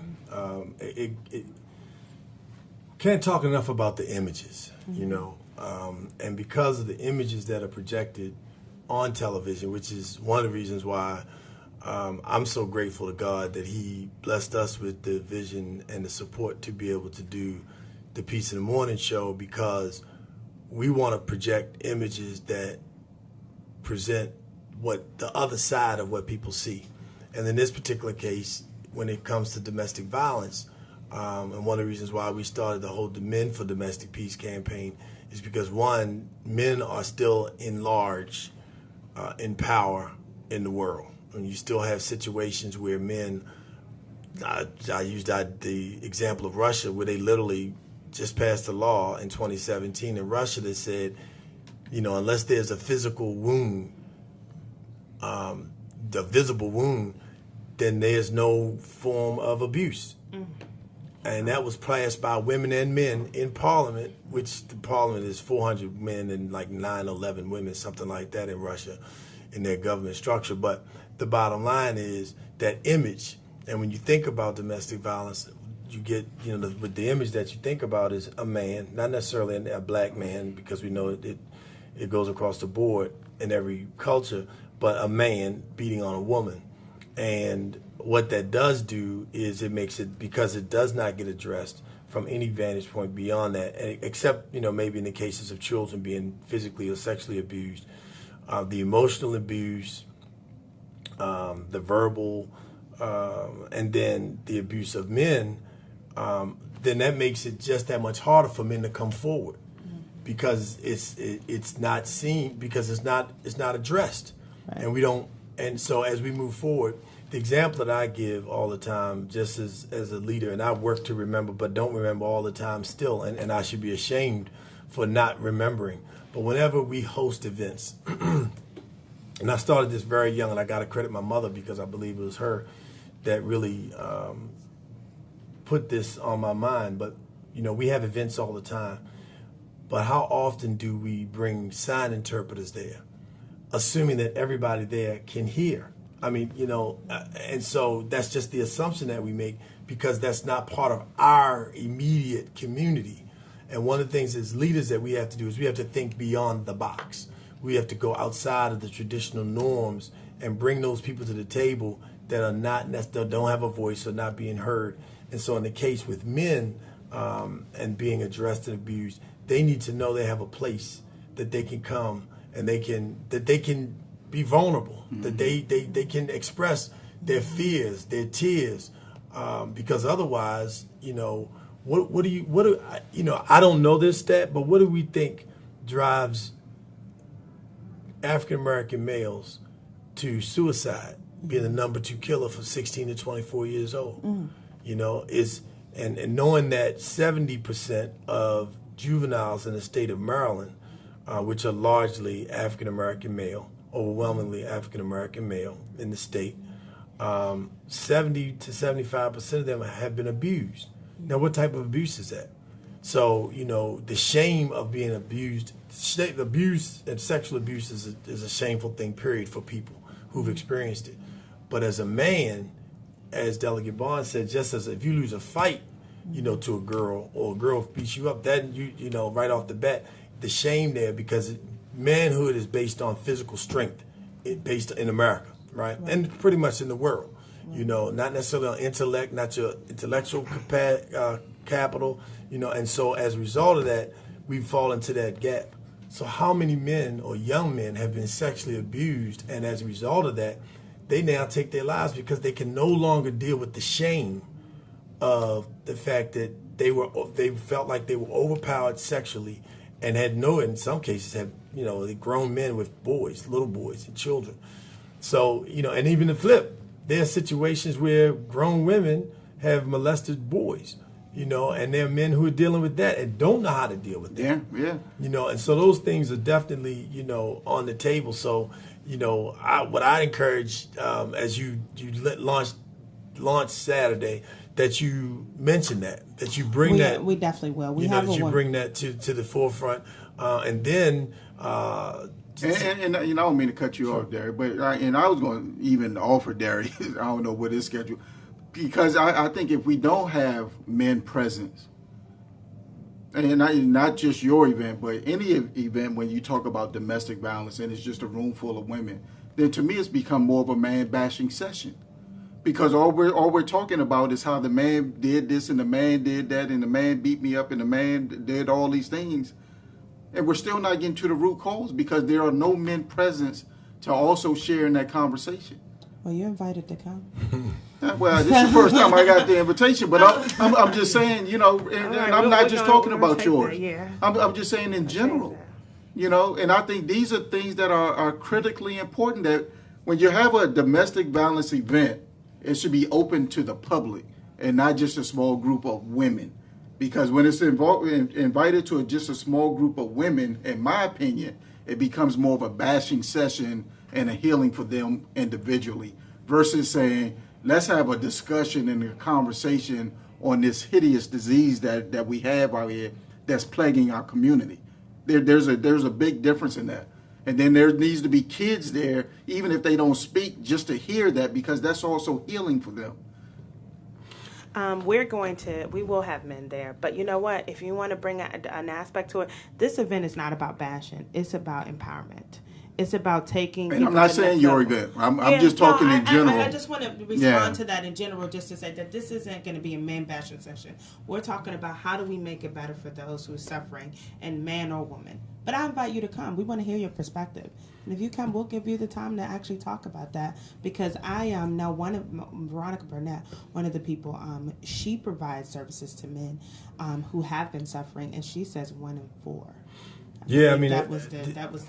Can't talk enough about the images, you know, and because of the images that are projected on television, which is one of the reasons why I'm so grateful to God that He blessed us with the vision and the support to be able to do the Peace in the Morning show, because we want to project images that present what the other side of what people see. And in this particular case, when it comes to domestic violence, and one of the reasons why we started the whole Men for Domestic Peace campaign is because, one, men are still in large in power in the world. And you still have situations where men, I used the example of Russia, where they literally just passed a law in 2017 in Russia that said, you know, unless there's a physical wound, the visible wound, then there's no form of abuse. And that was passed by women and men in Parliament, which the Parliament is 400 men and like 911 women, something like that in Russia, in their government structure. But the bottom line is that image. And when you think about domestic violence, you get, with the image that you think about is a man, not necessarily a black man, because we know it goes across the board in every culture, but a man beating on a woman. And what that does do is it makes it, because it does not get addressed from any vantage point beyond that, except, maybe in the cases of children being physically or sexually abused, the emotional abuse, the verbal, and then the abuse of men, then that makes it just that much harder for men to come forward, because it's not seen, because it's not addressed, right. And so as we move forward, the example that I give all the time, just as a leader, and I work to remember, but don't remember all the time still, and I should be ashamed for not remembering. But whenever we host events, and I started this very young, and I got to credit my mother, because I believe it was her that really put this on my mind. But, we have events all the time. But how often do we bring sign interpreters there, assuming that everybody there can hear? I mean, and so that's just the assumption that we make, because that's not part of our immediate community. And one of the things as leaders that we have to do is we have to think beyond the box. We have to go outside of the traditional norms and bring those people to the table that are that don't have a voice or not being heard. And so in the case with men and being addressed and abused, they need to know they have a place that they can come and they can be vulnerable, that they can express their fears, their tears, because otherwise, I don't know this stat, but what do we think drives African American males to suicide, being the number 2 killer for 16 to 24 years old? And knowing that 70% of juveniles in the state of Maryland, which are largely African American male, overwhelmingly African American male in the state, 70 to 75% of them have been abused. Now, what type of abuse is that? So, the shame of being abused, abuse and sexual abuse is a shameful thing, period, for people who've experienced it. But as a man, as Delegate Barnes said, just as if you lose a fight, to a girl, or a girl beats you up, then right off the bat, the shame there, because manhood is based on physical strength, based in America, right? And pretty much in the world, not necessarily on intellect, not your intellectual capital, and so as a result of that, we fall into that gap. So how many men or young men have been sexually abused, and as a result of that, they now take their lives because they can no longer deal with the shame of the fact that they felt like they were overpowered sexually, and in some cases had grown men with little boys and children. So and even the flip, there are situations where grown women have molested boys, and there are men who are dealing with that and don't know how to deal with that. Yeah. And so those things are definitely on the table. So what I encourage as you launch Saturday, that you mention that you bring that. We definitely will. Bring that to the forefront, and then. And I don't mean to cut you off, Darius, but I was going to even offer Darius, I don't know what his schedule, because I think if we don't have men presence, and not just your event, but any event when you talk about domestic violence and it's just a room full of women, then to me it's become more of a man bashing session. Because all we're talking about is how the man did this and the man did that and the man beat me up and the man did all these things. And we're still not getting to the root cause because there are no men present to also share in that conversation. Well, you're invited to come. Well, this is the first time I got the invitation, but I'm just saying, and I'm not just talking about yours. I'm just saying in general, and I think these are things that are critically important, that when you have a domestic violence event, it should be open to the public and not just a small group of women. Because when it's invited to just a small group of women, in my opinion, it becomes more of a bashing session and a healing for them individually, versus saying, let's have a discussion and a conversation on this hideous disease that we have out here that's plaguing our community. There's a big difference in that. And then there needs to be kids there, even if they don't speak, just to hear that, because that's also healing for them. We will have men there. But you know what? If you want to bring an aspect to it, this event is not about bashing. It's about empowerment. It's about taking. And I'm not saying your event. I'm just talking in general. I just want to respond to that in general, just to say that this isn't going to be a man bashing session. We're talking about how do we make it better for those who are suffering, and man or woman. But I invite you to come. We want to hear your perspective. And if you come, we'll give you the time to actually talk about that. Because I am now Veronica Burnett, one of the people, she provides services to men who have been suffering, and she says 1 in 4. Yeah, I mean that was the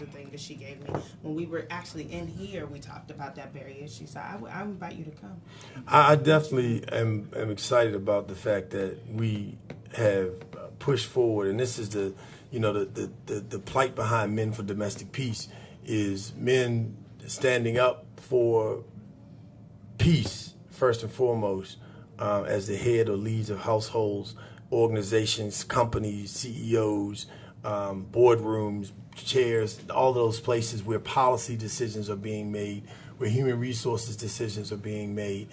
thing that she gave me when we were actually in here. We talked about that very issue. So I invite you to come. I definitely am excited about the fact that we have pushed forward, and this is the plight behind Men for Domestic Peace is men standing up for peace first and foremost, as the head or leads of households, organizations, companies, CEOs. Boardrooms, chairs, all those places where policy decisions are being made, where human resources decisions are being made,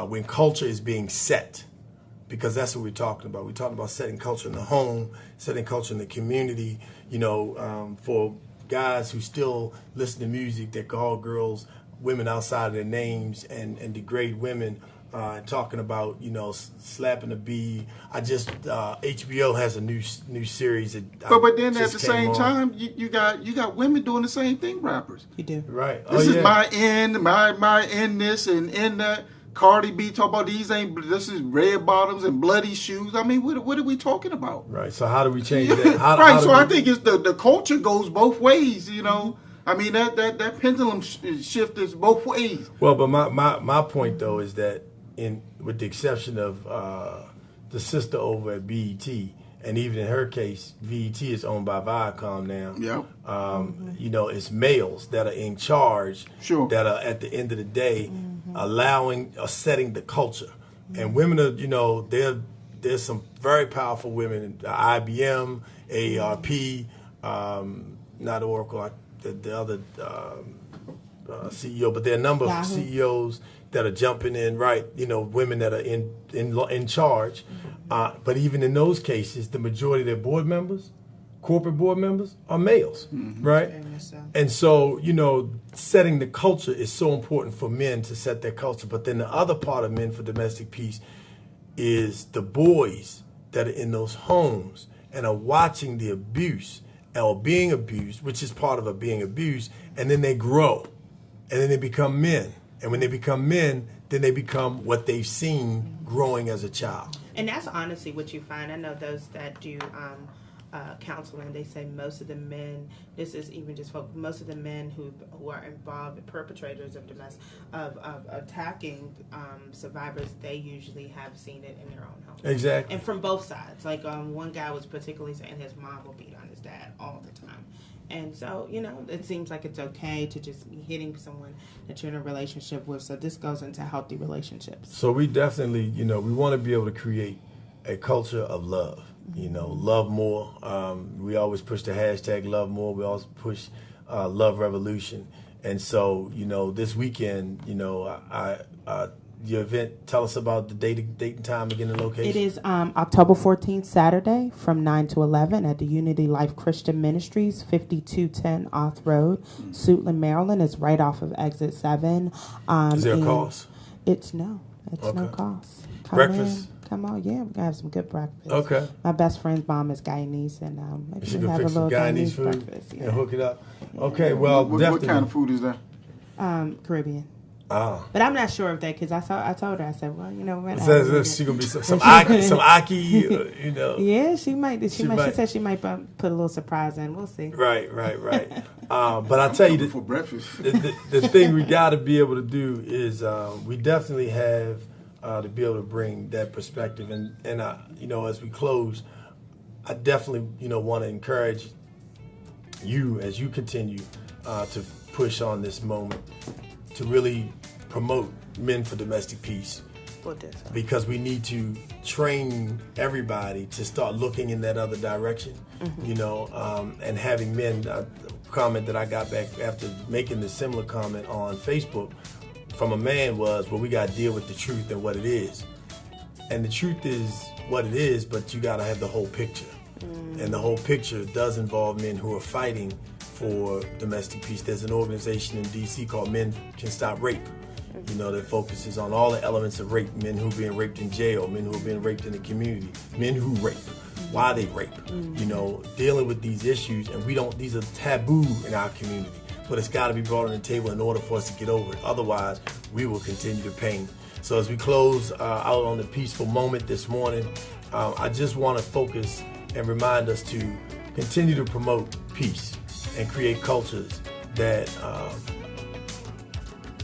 when culture is being set, because that's what we're talking about. We're talking about setting culture in the home, setting culture in the community, for guys who still listen to music that call girls women outside of their names and degrade women. Talking about slapping a bee. HBO has a new series. But then at the same time, you got women doing the same thing. Rappers, you do right. This is my end, my end this and end that. Cardi B talk about this is red bottoms and bloody shoes. I mean, what are we talking about? Right. So how do we change that? I think it's the culture goes both ways. I mean that pendulum shift is both ways. Well, but my point though is that with the exception of the sister over at BET, and even in her case, BET is owned by Viacom now. Yeah. It's males that are in charge. Sure. That are at the end of the day allowing or setting the culture, and women are there's some very powerful women, IBM, AARP, not Oracle, the other CEO, but there are a number of CEOs that are jumping in, right? Women that are in charge. But even in those cases, the majority of their board members, corporate board members, are males, right? And so, setting the culture is so important for men to set their culture. But then the other part of Men for Domestic Peace is the boys that are in those homes and are watching the abuse or being abused, which is part of being abused, and then they grow, and then they become men. And when they become men, then they become what they've seen growing as a child. And that's honestly what you find. I know those that do counseling, they say most of the men, this is even just most of the men who are involved, perpetrators of attacking survivors, they usually have seen it in their own home. Exactly. And from both sides. Like one guy was particularly saying his mom will beat on his dad all the time. And so, it seems like it's okay to just be hitting someone that you're in a relationship with. So this goes into healthy relationships. So we definitely, we want to be able to create a culture of love. Love more. We always push the hashtag love more. We always push love revolution. And so, this weekend, your event, tell us about the date and time again and location. It is October 14th, Saturday, from 9 to 11 at the Unity Life Christian Ministries, 5210 Oth Road, Suitland, Maryland. It's right off of Exit 7. Is there a cost? It's no cost. Breakfast? Come on, yeah, we're going to have some good breakfast. Okay. My best friend's mom is Guyanese, and maybe she we'll can have fix a little some Guyanese food breakfast. and hook it up. Yeah. Okay, well, definitely. What kind of food is that? Caribbean. Ah. But I'm not sure of that because I told her, I said, well, we're she gonna be some aki, Yeah, she might. She said she might put a little surprise in. We'll see. Right. But I tell you, for breakfast, the thing we got to be able to do is we definitely have to be able to bring that perspective. And as we close, I definitely want to encourage you as you continue to push on this moment to really promote Men for Domestic Peace. Because we need to train everybody to start looking in that other direction, and having men. A comment that I got back after making the similar comment on Facebook from a man was, well, we got to deal with the truth and what it is. And the truth is what it is, but you got to have the whole picture. And the whole picture does involve men who are fighting for domestic peace. There's an organization in D.C. called Men Can Stop Rape, you know, that focuses on all the elements of rape. Men who are being raped in jail, men who are being raped in the community, men who rape, why they rape, you know, dealing with these issues. And these are taboo in our community, but it's got to be brought on the table in order for us to get over it. Otherwise, we will continue to pain. So as we close out on the peaceful moment this morning, I just want to focus and remind us to continue to promote peace and create cultures that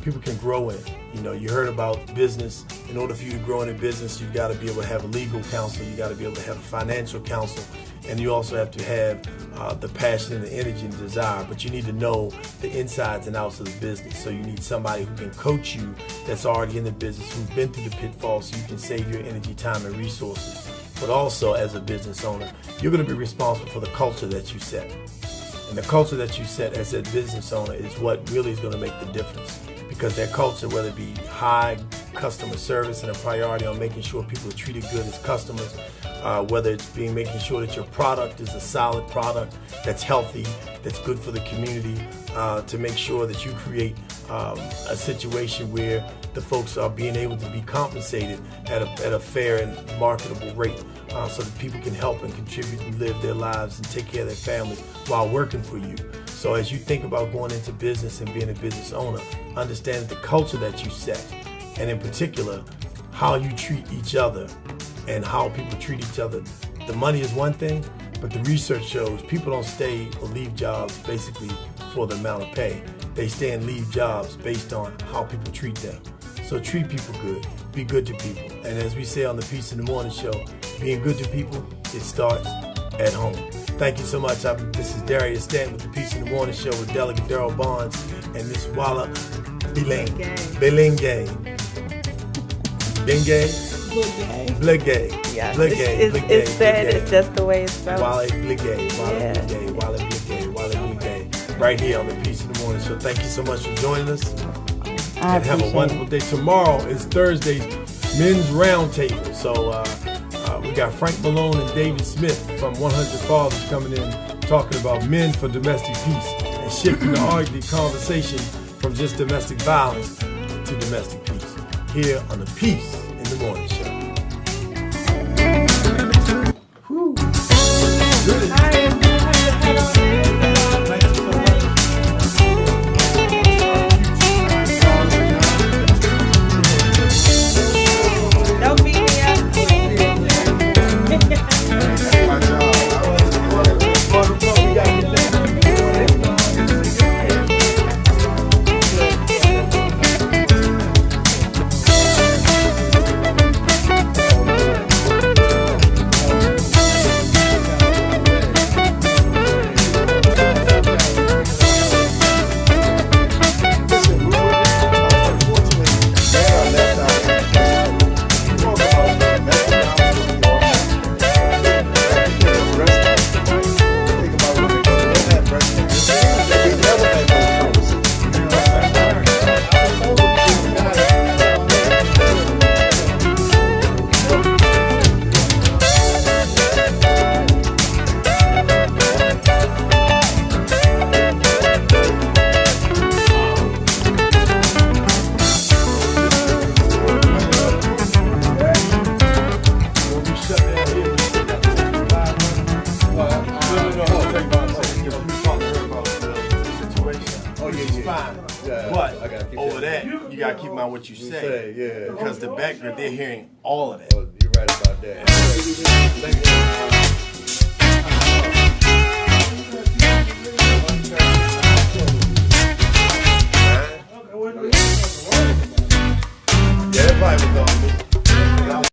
people can grow in. You know, you heard about business. In order for you to grow in a business, you've got to be able to have a legal counsel, you got to be able to have a financial counsel, and you also have to have the passion and the energy and the desire. But you need to know the insides and outs of the business. So you need somebody who can coach you that's already in the business, who's been through the pitfalls, so you can save your energy, time, and resources. But also, as a business owner, you're going to be responsible for the culture that you set. And the culture that you set as a business owner is what really is going to make the difference. Because that culture, whether it be high customer service and a priority on making sure people are treated good as customers, whether it's making sure that your product is a solid product that's healthy, that's good for the community, to make sure that you create a situation where the folks are being able to be compensated at a fair and marketable rate, so that people can help and contribute and live their lives and take care of their families while working for you. So as you think about going into business and being a business owner, understand the culture that you set, and in particular, how you treat each other and how people treat each other. The money is one thing, but the research shows people don't stay or leave jobs basically for the amount of pay. They stay and leave jobs based on how people treat them. So treat people good, be good to people. And as we say on the Peace in the Morning show, being good to people, it starts at home. Thank you so much. This is Darius Stanton with the Peace in the Morning show with Delegate Darrell Bonds and Miss Walla Belinge. Bligay. Yeah, it's said, it's just the way it's spelled. Walla Bligay. Right here on the Peace in the Morning show. Thank you so much for joining us. And have a wonderful day. Tomorrow is Thursday's Men's Roundtable. So we got Frank Malone and David Smith from 100 Fathers coming in talking about men for domestic peace and shifting the conversation from just domestic violence to domestic peace here on the Peace in the Morning show. Whew. Good. What you say, yeah. Because the background, they're hearing all of that. Oh, you're right about that. Yeah, everybody was on.